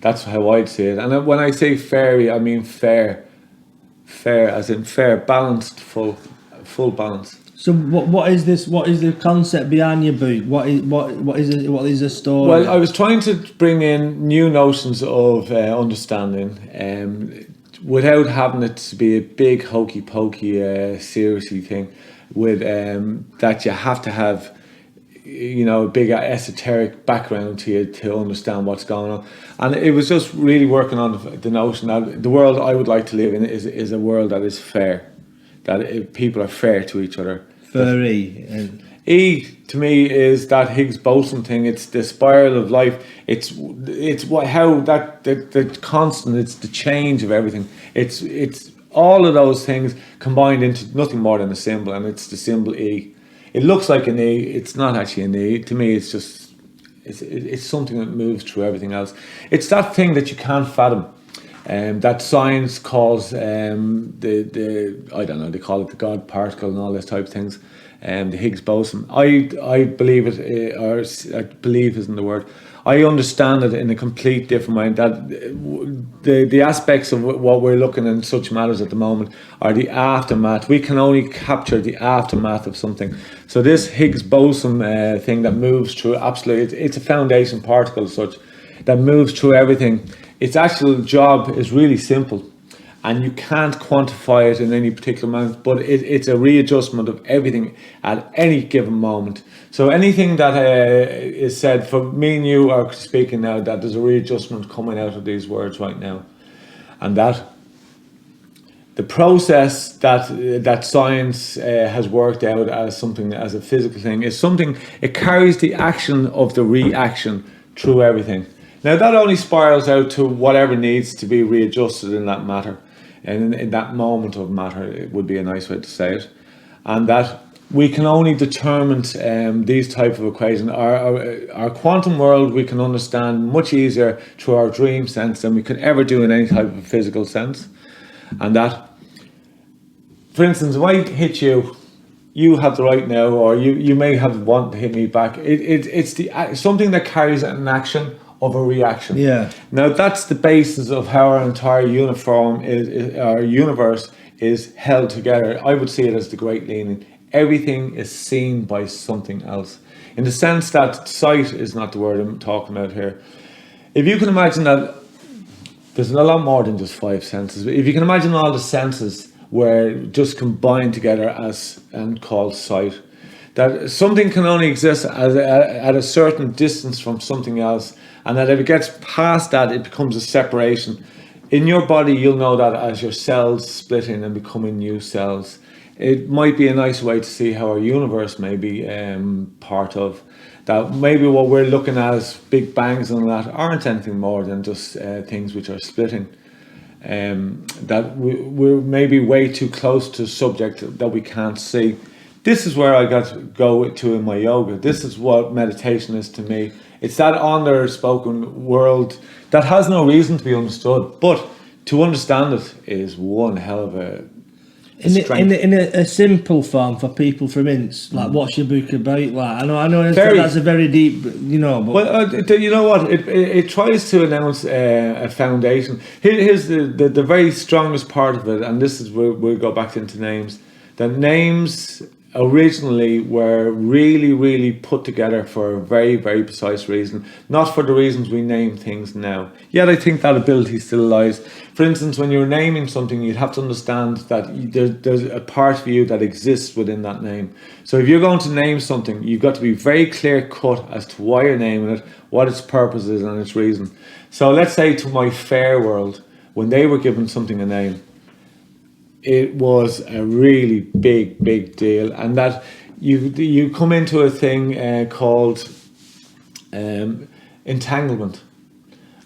That's how I'd see it. And when I say fairy, I mean fair as in fair, balanced, full balance.
So what is this? What is the concept behind your book? What is the story?
Well, I was trying to bring in new notions of understanding, without having it to be a big hokey pokey, seriously thing. With that you have to have, a big esoteric background to you to understand what's going on. And it was just really working on the notion that the world I would like to live in is a world that is fair, that people are fair to each other.
Furry.
E to me is that Higgs Boson thing. It's the spiral of life. It's how that the constant. It's the change of everything. It's all of those things combined into nothing more than a symbol, and it's the symbol E. It looks like an E. It's not actually an E. To me, it's just it's something that moves through everything else. It's that thing that you can't fathom. That science calls the I don't know, they call it the God particle and all those type of things, the Higgs Boson. I believe it, or I believe isn't the word. I understand it in a complete different way. That the aspects of what we're looking in such matters at the moment are the aftermath. We can only capture the aftermath of something. So this Higgs Boson thing that moves through, absolutely, it's a foundation particle as such that moves through everything. Its actual job is really simple, and you can't quantify it in any particular amount, but it's a readjustment of everything at any given moment. So anything that is said, for me and you are speaking now, that there's a readjustment coming out of these words right now, and that the process that science has worked out as something, as a physical thing, is something, it carries the action of the reaction through everything. Now that only spirals out to whatever needs to be readjusted in that matter, and in that moment of matter, it would be a nice way to say it, and that we can only determine these type of equations. Our quantum world we can understand much easier through our dream sense than we could ever do in any type of physical sense, and that, for instance, if I hit you, you have the right now, or you may have want to hit me back. It's something that carries an action of a reaction.
Yeah.
Now that's the basis of how our entire our universe is held together. I would see it as the great leaning. Everything is seen by something else. In the sense that sight is not the word I'm talking about here. If you can imagine that there's a lot more than just 5 senses. If you can imagine all the senses were just combined together as and called sight. That something can only exist at a certain distance from something else, and that if it gets past that, it becomes a separation. In your body, you'll know that as your cells splitting and becoming new cells. It might be a nice way to see how our universe may be part of. That maybe what we're looking at as big bangs and that aren't anything more than just things which are splitting. That we're maybe way too close to a subject that we can't see. This is where I got to go to in my yoga. This is what meditation is to me. It's that underspoken world that has no reason to be understood, but to understand it is one hell of a strength.
In a simple form for people from Ince, like what's your book about? Like I know that's a very deep, But
you know what? It tries to announce a foundation. Here's the very strongest part of it, and this is where we'll go back into names. That names originally were really, really put together for a very, very precise reason, not for the reasons we name things now. Yet I think that ability still lies. For instance, when you're naming something, you'd have to understand that there's a part of you that exists within that name. So if you're going to name something, you've got to be very clear cut as to why you're naming it, what its purpose is and its reason. So let's say to my fair world, when they were given something a name, it was a really big deal, and that you come into a thing called entanglement,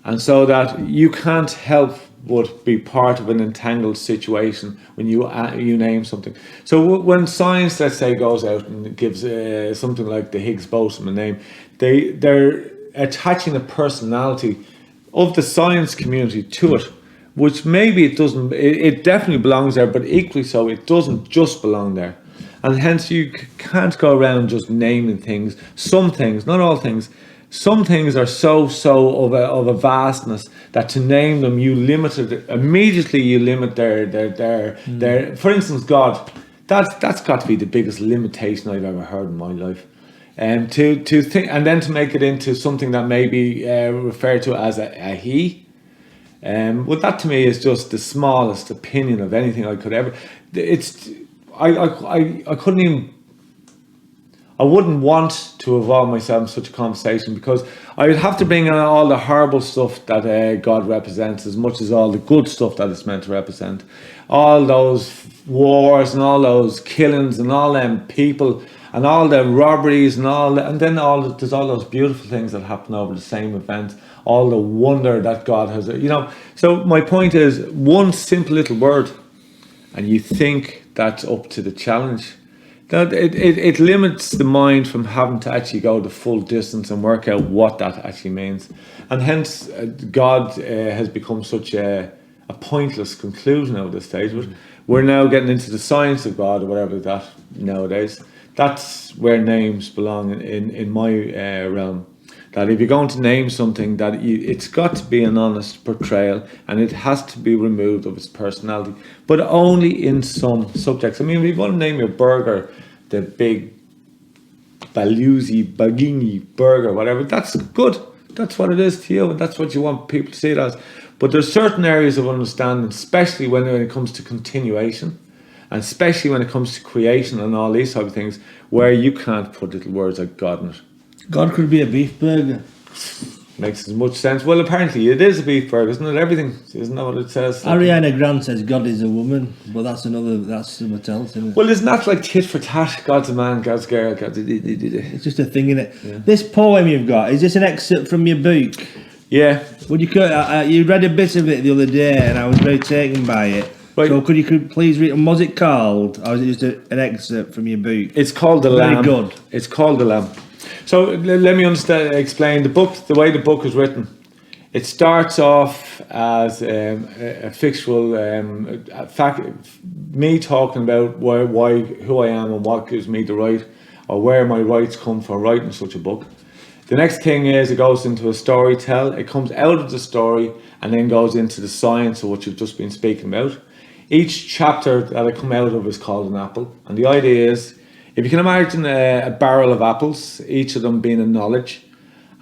and so that you can't help but be part of an entangled situation when you name something. So when science, let's say, goes out and gives something like the Higgs Boson a name, they're attaching a personality of the science community to it, which maybe it doesn't, it definitely belongs there, but equally so, it doesn't just belong there. And hence you can't go around just naming things. Some things, not all things, some things are so of a vastness that to name them, you limit it, immediately you limit their for instance, God, that's got to be the biggest limitation I've ever heard in my life. And to think, and then to make it into something that may be referred to as a he. Well, that to me is just the smallest opinion of anything I could ever. I couldn't even. I wouldn't want to involve myself in such a conversation, because I would have to bring in all the horrible stuff that God represents as much as all the good stuff that it's meant to represent. All those wars and all those killings and all them people and all the robberies and all, and then there's all those beautiful things that happen over the same event. All the wonder that God has, So my point is, one simple little word, and you think that's up to the challenge. That it limits the mind from having to actually go the full distance and work out what that actually means. And hence, God has become such a pointless conclusion at this stage. But we're now getting into the science of God or whatever that nowadays. That's where names belong in my realm. That if you're going to name something, that it's got to be an honest portrayal, and it has to be removed of its personality, but only in some subjects. I mean, if you want to name your burger the big Bagini burger, whatever, that's good. That's what it is to you, and that's what you want people to see it as. But there's certain areas of understanding, especially when it comes to continuation, and especially when it comes to creation and all these type of things, where you can't put little words like God in it.
God could be a beef burger.
Makes as much sense. Well, apparently it is a beef burger, isn't it? Everything, isn't that what it says?
Ariana Grande says God is a woman, but that's something else, isn't it?
Well, isn't that like tit for tat? God's a man, God's a girl,
It's just a thing, innit?
Yeah.
This poem you've got, is this an excerpt from your book?
Yeah.
Would you read a bit of it the other day, and I was very taken by it.
Right.
So could you please read? Was it called, or was it just an excerpt from your book?
It's called The Lamb.
Very good.
It's called The Lamb. So let me explain the book. The way the book is written, it starts off as a fictional fact, me talking about who I am and what gives me the right, or where my rights come from writing such a book. The next thing is it goes into a story tell. It comes out of the story and then goes into the science of what you've just been speaking about. Each chapter that I come out of is called an apple. And the idea is, if you can imagine a barrel of apples, each of them being a knowledge.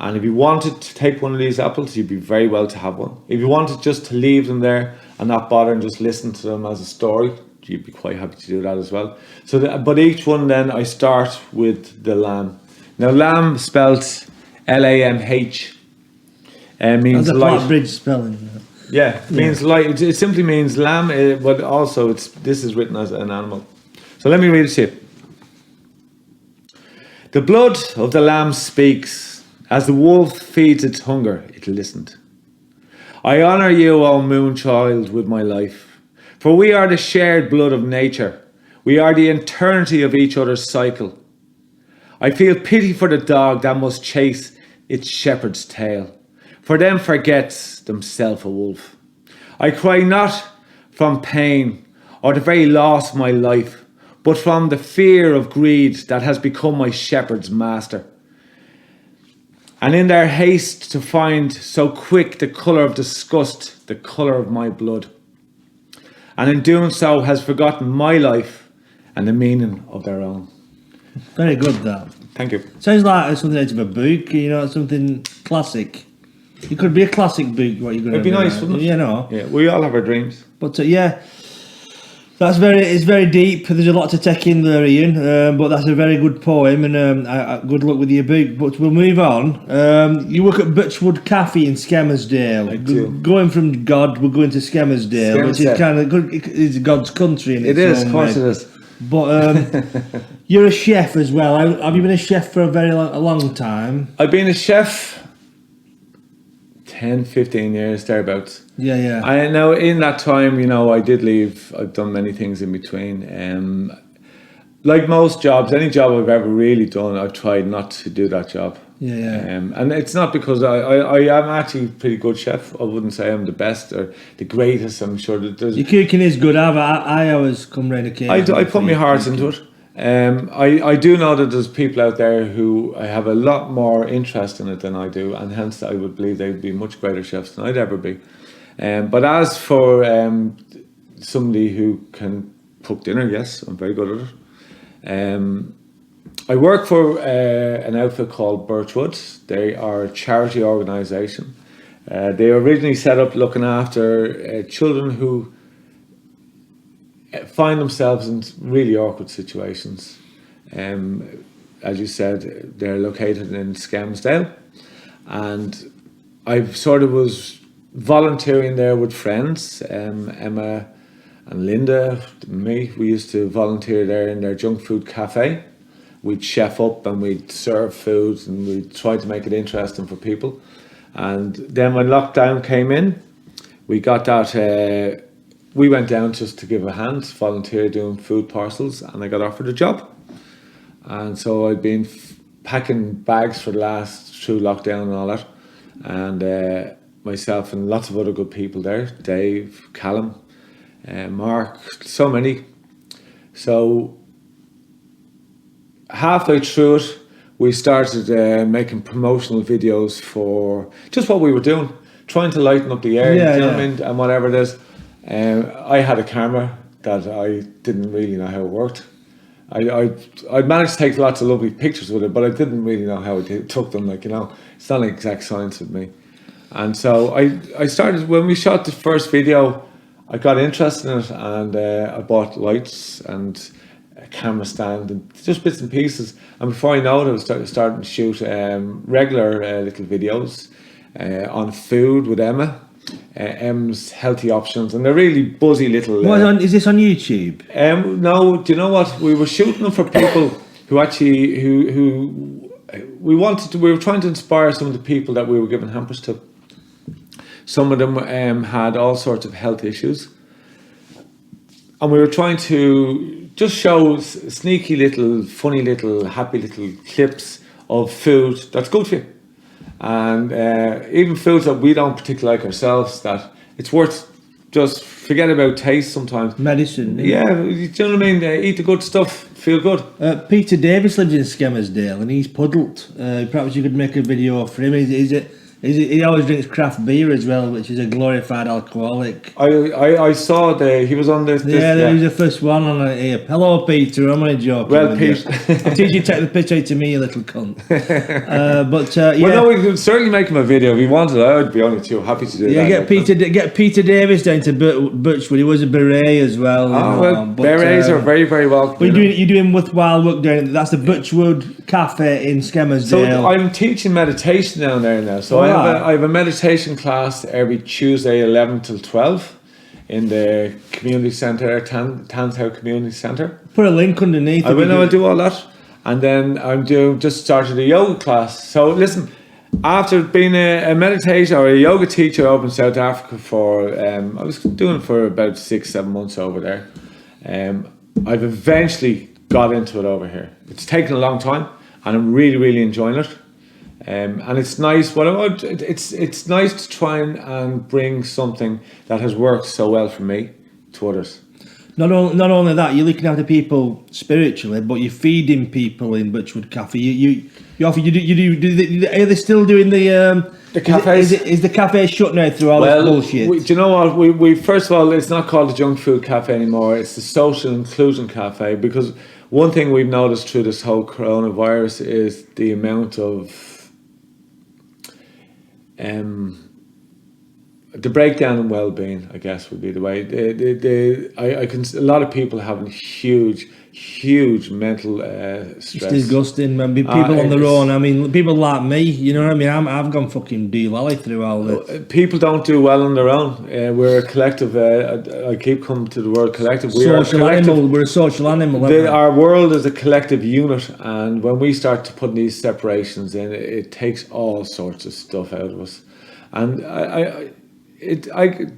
And if you wanted to take one of these apples, you'd be very well to have one. If you wanted just to leave them there and not bother and just listen to them as a story, you'd be quite happy to do that as well. But each one then, I start with the lamb. Now, lamb spelt Lamh. Means
That's a
light.
Flat Bridge spelling.
Yeah, means light. It simply means lamb, but also this is written as an animal. So let me read it to you. The blood of the lamb speaks. As the wolf feeds its hunger, it listened. I honour you, O moon child, with my life. For we are the shared blood of nature. We are the eternity of each other's cycle. I feel pity for the dog that must chase its shepherd's tail. For them forgets themself a wolf. I cry not from pain or the very loss of my life, but from the fear of greed that has become my shepherd's master. And in their haste to find so quick the colour of disgust, the colour of my blood, and in doing so has forgotten my life and the meaning of their own.
Very good, that.
Thank you.
Sounds like something out of a book, something classic. It could be a classic book, what you're going to do.
It'd be nice, wouldn't it? Yeah, we all have our dreams.
But it's very deep. There's a lot to take in there, Ian. But that's a very good poem, and good luck with your book. But we'll move on. You work at Birchwood Cafe in Skelmersdale.
I do.
Going from God, we're going to Skelmersdale, which is kind of good. It's God's country. In
It is, of course it is.
But you're a chef as well. Have you been a chef for a long time?
I've been a chef 10, 15 years, thereabouts.
Yeah.
I know in that time, I did leave. I've done many things in between. Like most jobs, any job I've ever really done, I've tried not to do that job.
Yeah.
And it's not because I am actually a pretty good chef. I wouldn't say I'm the best or the greatest. I'm sure that there's...
Your cooking is good. I always come round a cake.
I put my heart into it. I do know that there's people out there who have a lot more interest in it than I do, and hence I would believe they'd be much greater chefs than I'd ever be. But as for somebody who can cook dinner, yes, I'm very good at it. I work for an outfit called Birchwood. They are a charity organisation. They were originally set up looking after children who find themselves in really awkward situations. As you said, they're located in Skelmersdale, and I sort of was volunteering there with friends. Emma and Linda, me, we used to volunteer there in their junk food cafe. We'd chef up and we'd serve food and we'd try to make it interesting for people. And then when lockdown came in, we got that. We went down just to give a hand, volunteer doing food parcels, and I got offered a job. And so I'd been packing bags for the last through lockdown and all that. And myself and lots of other good people there, Dave, Callum, Mark, so many. So halfway through it, we started making promotional videos for just what we were doing, trying to lighten up the air, you know what I mean, and whatever it is. I had a camera that I didn't really know how it worked. I'd managed to take lots of lovely pictures with it, but I didn't really know how I took them. It's not like exact science with me. And so I started, when we shot the first video, I got interested in it, and I bought lights and a camera stand and just bits and pieces. And before I know it, I was starting to shoot regular little videos on food with Emma. M's healthy options, and they're really buzzy little.
Is this on YouTube?
No, do you know what? We were shooting them for people who actually who we were trying to inspire some of the people that we were giving hampers to. Some of them had all sorts of health issues. And we were trying to just show sneaky little, funny little, happy little clips of food that's good for you. And even foods that we don't particularly like ourselves, that it's worth just forget about taste sometimes.
Medicine.
Yeah, do you know what I mean? Eat the good stuff, feel good.
Peter Davis lives in Skelmersdale and he's puddled. Perhaps you could make a video for him. He always drinks craft beer as well, which is a glorified alcoholic.
I saw he was on this.
He was the first one on it here. Hello, Peter. I'm only joking.
Well, Pete,
I'll teach you to take the piss out of me, you little cunt.
Well, no, we could certainly make him a video if he wanted. I would be only too happy to do that.
Yeah, get Peter Davis down to Birchwood. He was a beret as well.
Berets are very, very welcome.
You're doing worthwhile work down. That's the Birchwood Cafe in Skelmersdale.
So I'm teaching meditation down there now. So I have a meditation class every Tuesday 11 till 12 in the community centre, Tanshow Community Centre.
Put a link underneath.
I'll do all that. And then just started a yoga class. So listen, after being a meditation or a yoga teacher over in South Africa for, I was doing it for about 6-7 months over there. I've eventually got into it over here. It's taken a long time and I'm really, really enjoying it. And it's nice. It's nice to try and bring something that has worked so well for me to others.
Not only that, you're looking after people spiritually, but you're feeding people in Birchwood Cafe. Are they still doing the
cafes?
Is the cafe shut now through all this bullshit?
Do you know what? We first of all, it's not called the Junk Food Cafe anymore. It's the Social Inclusion Cafe, because one thing we've noticed through this whole coronavirus is the amount of the breakdown in well-being, I guess, would be the way. A lot of people having huge mental stress. It's
disgusting, man. People on their own. I mean, people like me. You know what I mean? I've gone fucking D-lolly through all this.
People don't do well on their own. We're a collective. I keep coming to the word collective. We're a social animal. Our world is a collective unit, and when we start to put these separations in, it takes all sorts of stuff out of us. And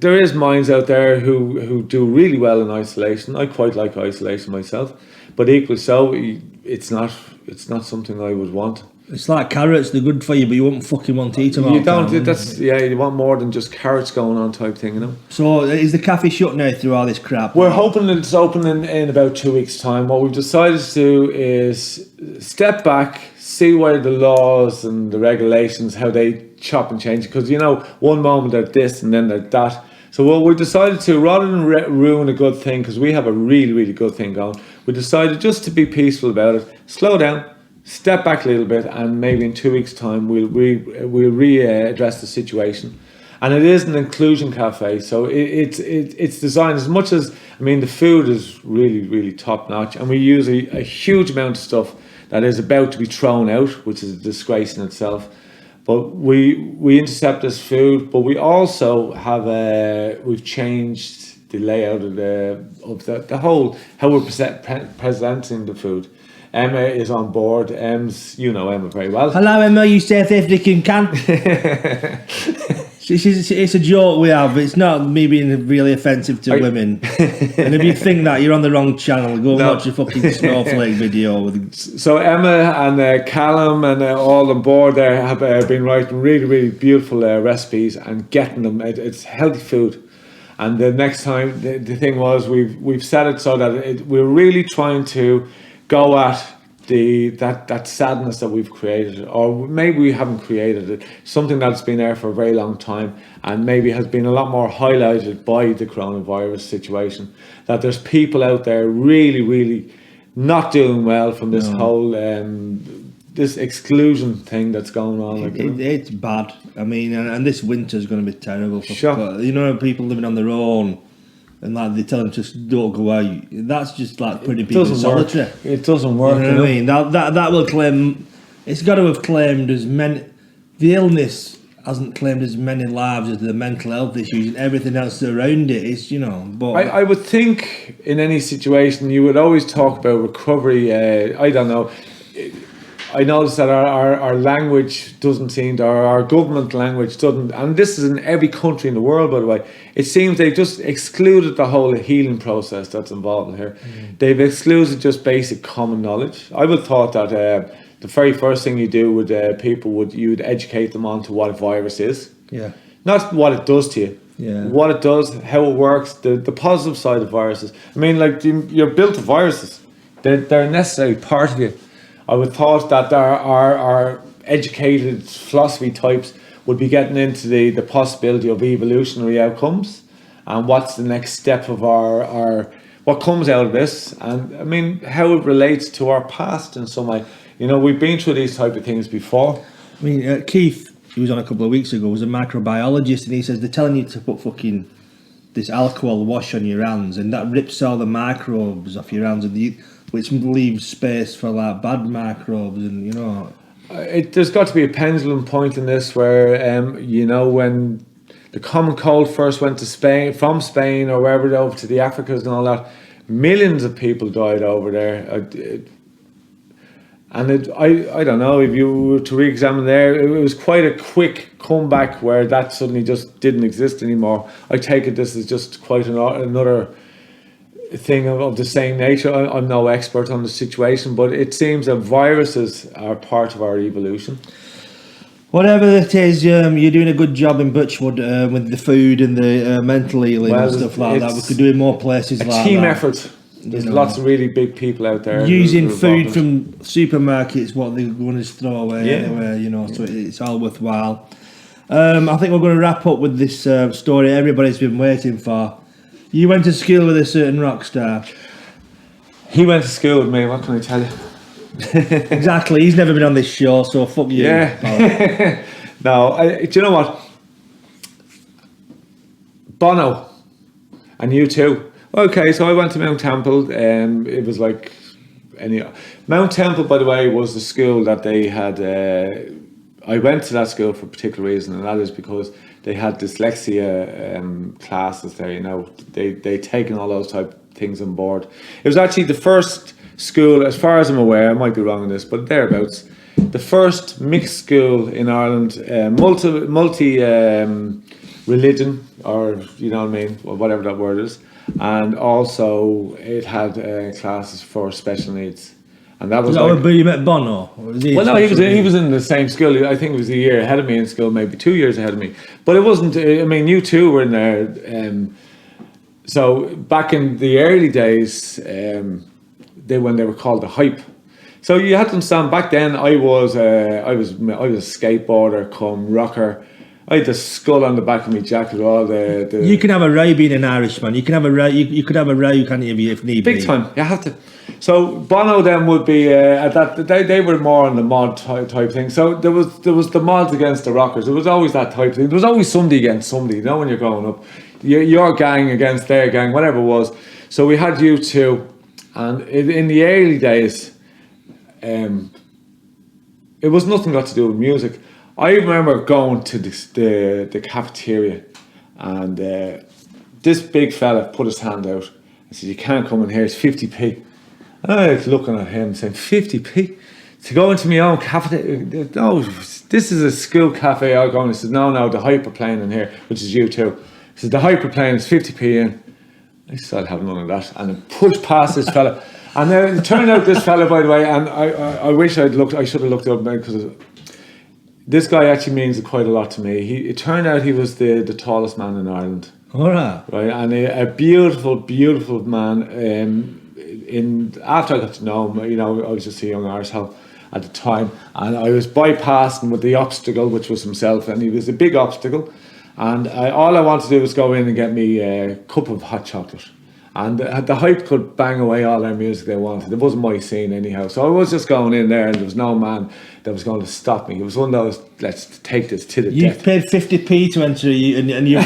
there is minds out there who do really well in isolation. I quite like isolation myself, but equally so, it's not something I would want.
It's like carrots; they're good for you, but you wouldn't fucking want to eat them.
You don't. You want more than just carrots going on type thing, you know.
So is the cafe shut now through all this crap?
We're hoping that it's open in about 2 weeks' time. What we've decided to do is step back, see where the laws and the regulations, how they chop and change, because one moment they're this and then they're that. So what we decided to, rather than ruin a good thing, because we have a really, really good thing going, we decided just to be peaceful about it, slow down, step back a little bit, and maybe in 2 weeks' time we'll readdress the situation. And it is an inclusion cafe, so it's designed, as much as, the food is really, really top notch, and we use a huge amount of stuff that is about to be thrown out, which is a disgrace in itself. But we intercept this food, but we also have we've changed the layout of the whole, how we're presenting the food. Emma is on board. You know Emma very well.
Hello, Emma, you South African cunt. It's a joke we have. It's not me being really offensive to women. And if you think that, you're on the wrong channel. Go and watch a fucking snowflake video.
So Emma and Callum and all on board there have been writing really, really beautiful recipes and getting them. It's healthy food. And the next time, the thing was, we've set it so that we're really trying to go at that sadness that we've created, or maybe we haven't created it, something that's been there for a very long time and maybe has been a lot more highlighted by the coronavirus situation, that there's people out there really, really not doing well from this whole this exclusion thing that's going on.
It's bad. And this winter's going to be terrible for people living on their own. And they tell them just don't go out. That's just like putting people in solitary.
It doesn't work.
You know what I mean? That will claim. It's got to have claimed as many. The illness hasn't claimed as many lives as the mental health issues and everything else around it. It's But
I would think in any situation you would always talk about recovery. I don't know. I noticed that our language doesn't seem to, our government language doesn't, and this is in every country in the world, by the way, it seems they've just excluded the whole healing process that's involved in here. They've excluded just basic common knowledge. I would have thought that the very first thing you do with people you'd educate them on to what a virus is.
Yeah.
Not what it does to you.
Yeah.
What it does, how it works, the positive side of viruses. I mean, like, you're built of viruses. They're a necessary part of you. I would thought that our educated philosophy types would be getting into the possibility of evolutionary outcomes and what's the next step of our what comes out of this, and I mean how it relates to our past in some way. You know, we've been through these type of things before.
I mean, Keith, who was on a couple of weeks ago, was a microbiologist, and he says they're telling you to put fucking this alcohol wash on your hands, and that rips all the microbes off your hands, which leaves space for like bad microbes, and you know.
There's got to be a pendulum point in this where, you know, when the common cold first went to Spain, from Spain or wherever over to the Africas and all that, millions of people died over there. I don't know, if you were to re-examine there, it was quite a quick comeback where that suddenly just didn't exist anymore. I take it this is just quite another thing of the same nature. I'm no expert on the situation, but it seems that viruses are part of our evolution.
Whatever it is, you're doing a good job in Birchwood with the food and the mental healing and stuff like that. We could do it in more places like that.
Team effort. There's lots of really big people out there.
Using food from supermarkets, what they're going to throw away anyway, you know, so it's all worthwhile. I think we're going to wrap up with this story everybody's been waiting for. You went to school with a certain rock star.
He went to school with me, what can I tell you?
Exactly, he's never been on this show, so fuck you.
Yeah. No, do you know what? Bono and U2. Okay, so I went to Mount Temple, and it was like Mount Temple, by the way, was the school that they had. I went to that school for a particular reason, and that is because they had dyslexia classes there. You know, they taken all those type of things on board. It was actually the first school, as far as I'm aware, I might be wrong on this, but thereabouts, the first mixed school in Ireland, multi religion, or you know what I mean, or whatever that word is. And also it had classes for special needs, and that was.
But you met Bono? Or was he
well, no, he was in the same school. I think it was a year ahead of me in school, maybe 2 years ahead of me. But it wasn't. I mean, you two were in there. So back in the early days, when they were called the hype. So you had to understand. Back then, I was a skateboarder, come rocker. I had the skull on the back of my jacket. All the
You can have a row being an Irishman. You can have a row. You could have a row, can't you, if need be?
Big time. You have to. So Bono then would be at that. They were more on the mod type thing. So there was the mods against the rockers. There was always that type thing. There was always somebody against somebody. You know, when you're growing up, your gang against their gang, whatever it was. So we had U2, and in the early days, it was nothing got to do with music. I remember going to the cafeteria, and this big fella put his hand out and said, "You can't come in here, it's 50p. And I was looking at him saying, 50p? To go into my own cafeteria? No, this is a school cafe. I go and he says, no, the hyperplane in here, which is U2. He says, the hyperplane is 50p in. I said, I'll have none of that. And I pushed past this fella. And then it turned out this fella, by the way, and I wish I should have looked up because this guy actually means quite a lot to me. It turned out he was the tallest man in Ireland.
All right.
Right, and a beautiful, beautiful man. After I got to know him, you know, I was just a young arsehole at the time, and I was bypassing with the obstacle, which was himself, and he was a big obstacle. And all I wanted to do was go in and get me a cup of hot chocolate. And the hype could bang away all their music they wanted. It wasn't my scene anyhow. So I was just going in there, and there was no man that was going to stop me. It was one of those, let's take this to the death.
You paid 50p to enter, and you.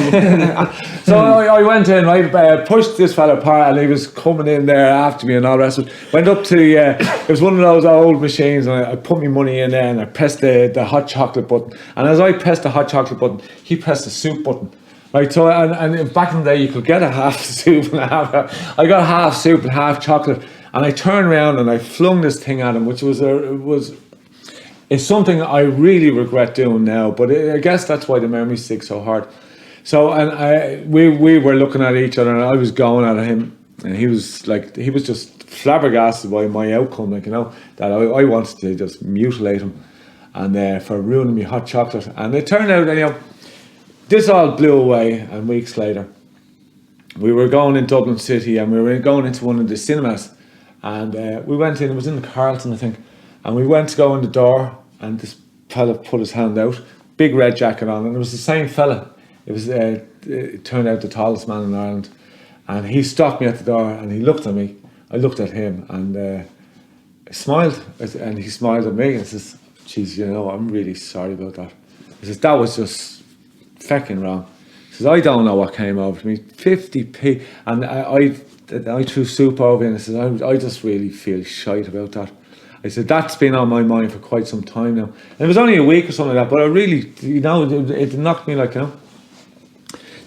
So I went in, I pushed this fella apart, and he was coming in there after me and all the rest of it. Went up to it was one of those old machines, and I put my money in there, and I pressed the hot chocolate button. And as I pressed the hot chocolate button, he pressed the soup button. Right, so and back in the day you could get a half soup and half. I got half soup and half chocolate, and I turned around and I flung this thing at him, which was It's something I really regret doing now, but I guess that's why the memories stick so hard. So, and we were looking at each other, and I was going at him, and he was just flabbergasted by my outcome, like, you know, that I wanted to just mutilate him, and for ruining me hot chocolate. And it turned out, you know, this all blew away, and weeks later, we were going in Dublin City, and we were going into one of the cinemas, and we went in. It was in the Carlton, I think, and we went to go in the door, and this fella put his hand out, big red jacket on, and it was the same fella. It was it turned out the tallest man in Ireland, and he stopped me at the door, and he looked at me. I looked at him, and I smiled, and he smiled at me, and says, "Geez, you know, I'm really sorry about that." He says, "That was just fecking wrong." He says, "I don't know what came over me, 50p," and I threw soup over him, and I said, I just really feel shite about that." I said, "That's been on my mind for quite some time now." And it was only a week or something like that, but I really, you know, it knocked me, like, you know.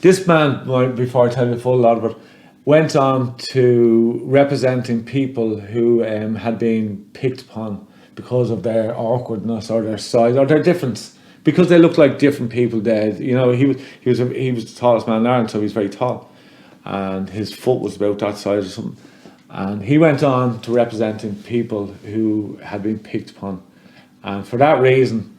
This man, before I tell you the full lot of it, went on to representing people who had been picked upon because of their awkwardness or their size or their difference, because they looked like different people dead. You know, he was the tallest man in Ireland, so he was very tall, and his foot was about that size or something. And he went on to representing people who had been picked upon, and for that reason,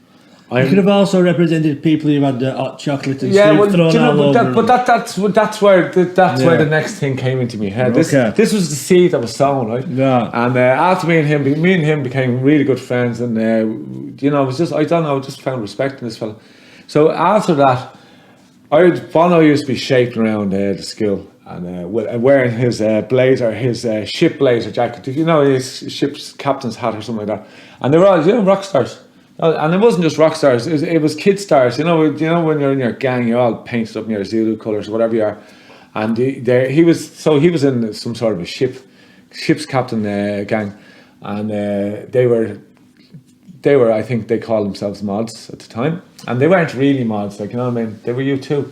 you could have also represented people who had hot chocolate and soup thrown all over.
But that's where the next thing came into my head. This was the seed that was sown, right?
Yeah.
And after me and him became really good friends, and you know, it was just, I don't know, I just found respect in this fella. So after that, Bono used to be shaking around the school, and wearing his blazer, his ship blazer jacket. You know, his ship's captain's hat or something like that. And they were all, you know, rock stars. And it wasn't just rock stars; it was kid stars. You know when you're in your gang, you're all painted up in your Zulu colours or whatever you are. And he was in some sort of a ship's captain gang, and they were, I think they called themselves mods at the time, and they weren't really mods, like, you know what I mean. They were U2,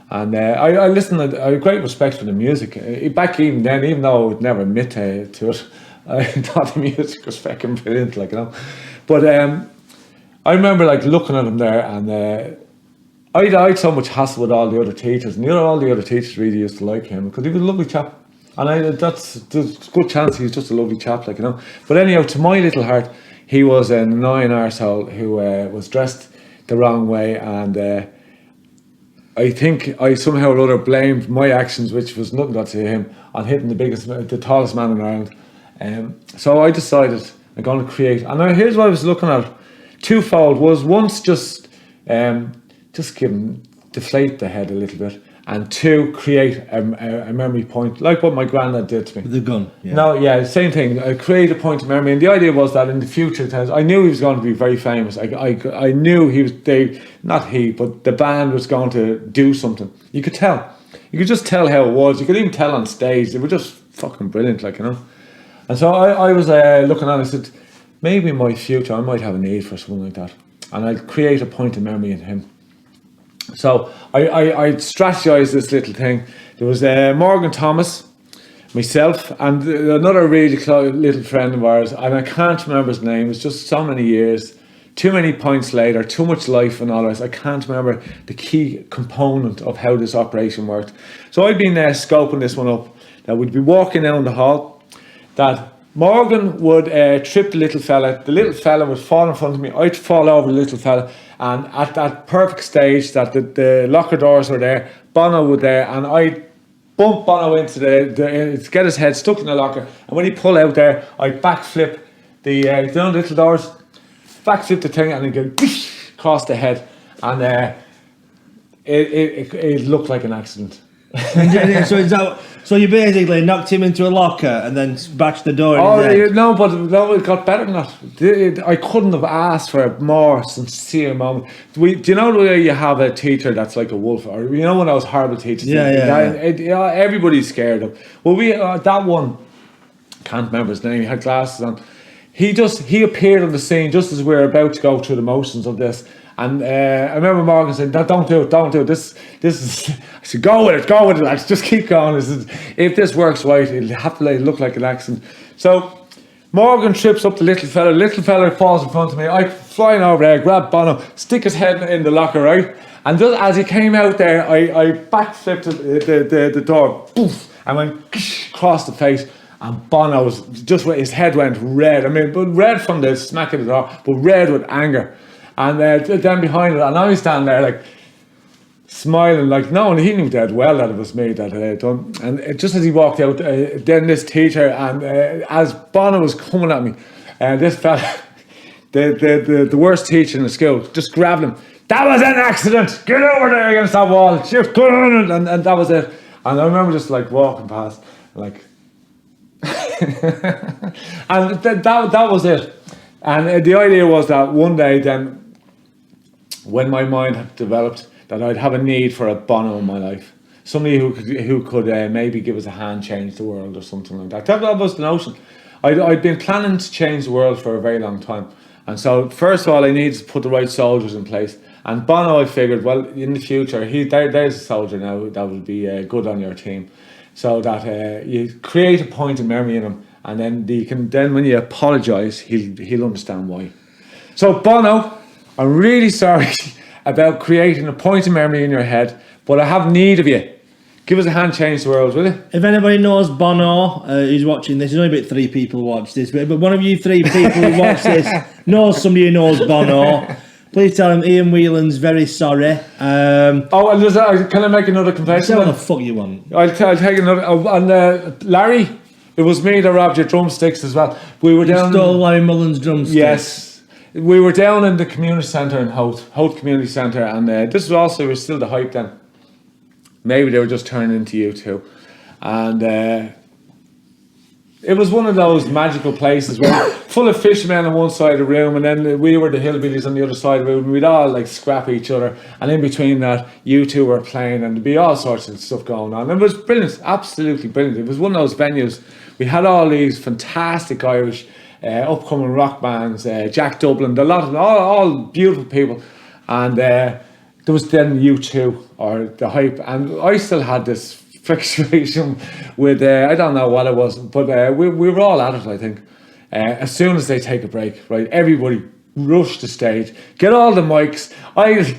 and I listened. I had great respect for the music back even then, even though I would never admit to it. I thought the music was fucking brilliant, like, you know, but. I remember, like, looking at him there, and I had so much hassle with all the other teachers, and all the other teachers really used to like him because he was a lovely chap, and there's a good chance he's just a lovely chap, like, you know. But anyhow, to my little heart, he was an annoying arsehole who was dressed the wrong way, and I think I somehow or other blamed my actions, which was nothing to him, on hitting the tallest man in Ireland. So I decided I'm going to create, and here's what I was looking at. Twofold was, once just give him, deflate the head a little bit, and two, create a memory point, like what my granddad did to me.
The gun. Yeah.
No, yeah, same thing. Create a point of memory, and the idea was that in the future, I knew he was going to be very famous. I knew but the band was going to do something. You could tell. You could just tell how it was. You could even tell on stage. They were just fucking brilliant, like, you know. And so I was looking at it, I said, maybe in my future I might have a need for something like that, and I'd create a point of memory in him. So I strategized this little thing. There was Morgan Thomas, myself, and another really little friend of ours, and I can't remember his name. It's just so many years, too many points later, too much life and all this. I can't remember the key component of how this operation worked. So I'd been scoping this one up, that we'd be walking down the hall, that Morgan would trip the little fella would fall in front of me, I'd fall over the little fella, and at that perfect stage that the locker doors were there, Bono was there, and I'd bump Bono into to get his head stuck in the locker, and when he pull out there, I'd backflip the little doors, backflip the thing, and I'd go across the head, and it looked like an accident.
So you basically knocked him into a locker and then bashed the door in his head.
No, it got better than that. I couldn't have asked for a more sincere moment. Do you know the way you have a teacher that's like a wolf, or you know, one of those horrible teachers? Everybody's scared of. Well, that one, can't remember his name. He had glasses on. He appeared on the scene just as we were about to go through the motions of this. And I remember Morgan saying, "No, don't do it. This is." I said, "Go with it, lads. Just keep going. If this works right, it'll have to look like an accident." So Morgan trips up the little fella falls in front of me. I flying over there, grab Bono, stick his head in the locker, right? And just as he came out there, I backflipped the door, poof, and went across the face. And Bono was just, his head went red. I mean, but red from the smack of the door, but red with anger. And then behind it, and I was standing there like smiling, like no one, he knew dead well that it was me that had done. And just as he walked out, then this teacher, and as Bono was coming at me, this fella, the worst teacher in the school, just grabbed him. That was an accident. Get over there against that wall. Shift, go on, and that was it. And I remember just like walking past, like, and that was it. And the idea was that one day, then, when my mind had developed, that I'd have a need for a Bono in my life, somebody who could maybe give us a hand, change the world, or something like that. That was the notion. I'd been planning to change the world for a very long time, and so first of all, I needed to put the right soldiers in place. And Bono, I figured, well, in the future, there's a soldier now that would be good on your team, so that you create a point of memory in him, and then when you apologise, he'll understand why. So Bono, I'm really sorry about creating a point of memory in your head, but I have need of you. Give us a hand, change the world, will you?
If anybody knows Bono, who's watching this, there's only about 3 people who watch this, but one of you 3 people who watch this knows somebody who knows Bono, please tell him Ian Wheelan's very sorry.
And can I make another confession?
Say what the fuck you want.
I'll take another. And Larry, it was me that robbed your drumsticks as well. We were down.
Stole Larry Mullen's drumsticks.
Yes. We were down in the community centre in Holt Community Centre, and this was still the hype then. Maybe they were just turning into U2. And it was one of those magical places where full of fishermen on one side of the room, and then we were the hillbillies on the other side of the room. We'd all like scrap each other, and in between that, U2 were playing, and there'd be all sorts of stuff going on. And it was brilliant, absolutely brilliant. It was one of those venues. We had all these fantastic Irish upcoming rock bands, Jack Dublin, a lot of them, all beautiful people, and there was then U2 or the hype, and I still had this fixation with I don't know what it was, but we were all at it. I think as soon as they take a break, right, everybody rush the stage, get all the mics,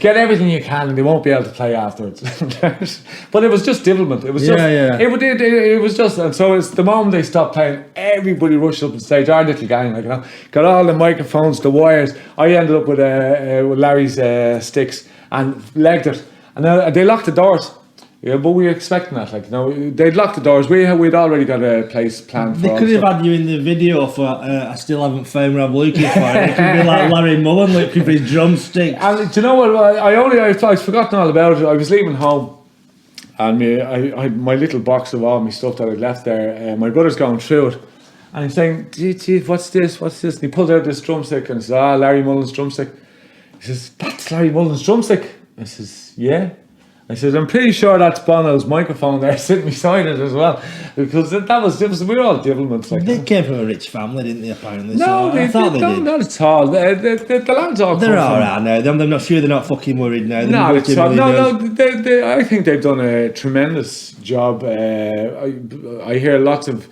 get everything you can, and they won't be able to play afterwards. But it was just devilment. It was just it was just, and so it's the moment they stopped playing, everybody rushed up the stage, our little gang, like, you know, got all the microphones, the wires. I ended up with Larry's sticks and legged it, and they locked the doors. Yeah, but we were expecting that, like, you know, they'd locked the doors. We'd already got a place planned for.
They could have had you in the video for I still haven't found where I'm looking for it. It could be like Larry Mullen looking for his drumsticks.
And do you know what? I'd forgotten all about it. I was leaving home, and I had my little box of all my stuff that I'd left there. My brother's going through it, and he's saying, "Gee, what's this? What's this?" And he pulled out this drumstick and says, Larry Mullen's drumstick. He says, "That's Larry Mullen's drumstick." I says, "Yeah." I said, I'm pretty sure that's Bono's microphone there sitting beside it as well, because we were all devilments. Like,
they came from a rich family, didn't they, apparently?
No,
so I thought they did.
Not at all. The lads all
they're alright now. I'm not sure they're not fucking worried now.
No, I think they've done a tremendous job. I hear lots of...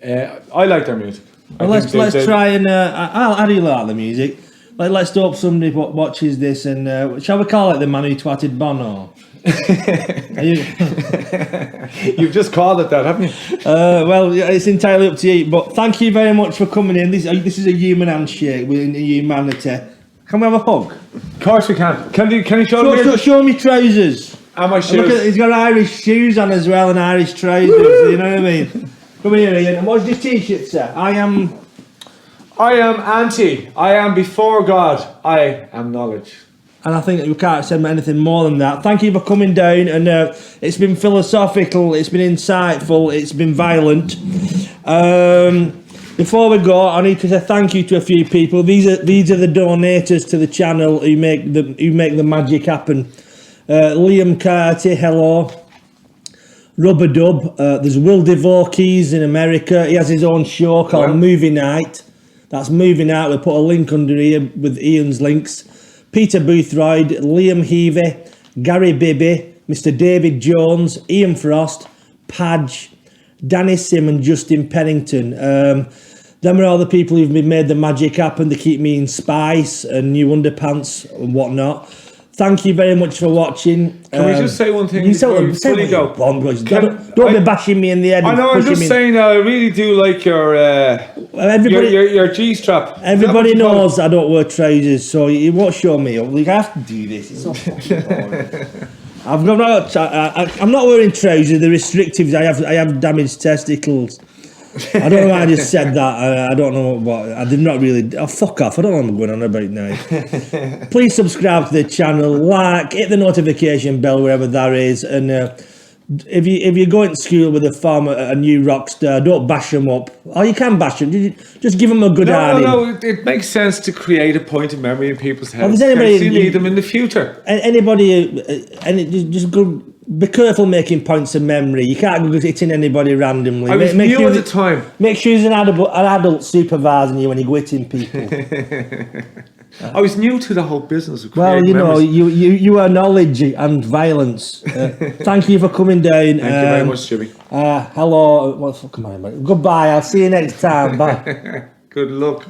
I like their music.
Well, let's try and... I do like the music. Let's hope somebody watches this and... shall we call it the man who twatted Bono?
You've just called it that, haven't you?
Well, it's entirely up to you. But thank you very much for coming in. This is a human handshake with humanity. Can we have a hug?
Of course we can. Can you
show me trousers?
And my shoes.
He's got Irish shoes on as well and Irish trousers. You know what I mean? Come here, Ian. And what's this t-shirt, sir? I am anti. I am before God. I am knowledge. And I think we can't say anything more than that. Thank you for coming down, and it's been philosophical, it's been insightful, it's been violent. Before we go, I need to say thank you to a few people. These are the donators to the channel who make the magic happen. Liam Carty, hello. Rubber Dub. There's Will Devokees in America. He has his own show called Movie Night. That's Movie Night. We'll put a link under here with Ian's links. Peter Boothroyd, Liam Heavey, Gary Bibby, Mr. David Jones, Ian Frost, Padge, Danny Sim and Justin Pennington. Them are all the people who've made the magic happen. They keep me in spice and new underpants and whatnot. Thank you very much for watching.
Can we just say one thing
You
before we fully go?
Don't be bashing me in the head.
I know, I'm just saying, I really do like your G-strap.
Everybody knows I don't wear trousers, so you won't show me up. You have to do this. It's so fucking boring. I'm not wearing trousers. They're restrictive. I have damaged testicles. I don't know why I just said that. I don't know what. I did not really. Oh, fuck off. I don't know what I'm going on about now. Please subscribe to the channel, like, hit the notification bell wherever that is, and if you're going to school with a new rock star, don't bash them up. Or you can bash them. Just give them a good idea.
No. It makes sense to create a point of memory in people's heads.
Well,
You need them in the future.
Anybody, just go. Be careful making points of memory. You can't go hitting anybody randomly.
I was new at the time.
Make sure there's an adult supervising you when you go hitting people.
I was new to the whole business of
Well,
creating memories.
you are knowledge and violence. Thank you for coming down.
Thank you very much, Jimmy.
Hello. What the fuck am I about? Goodbye. I'll see you next time. Bye.
Good luck.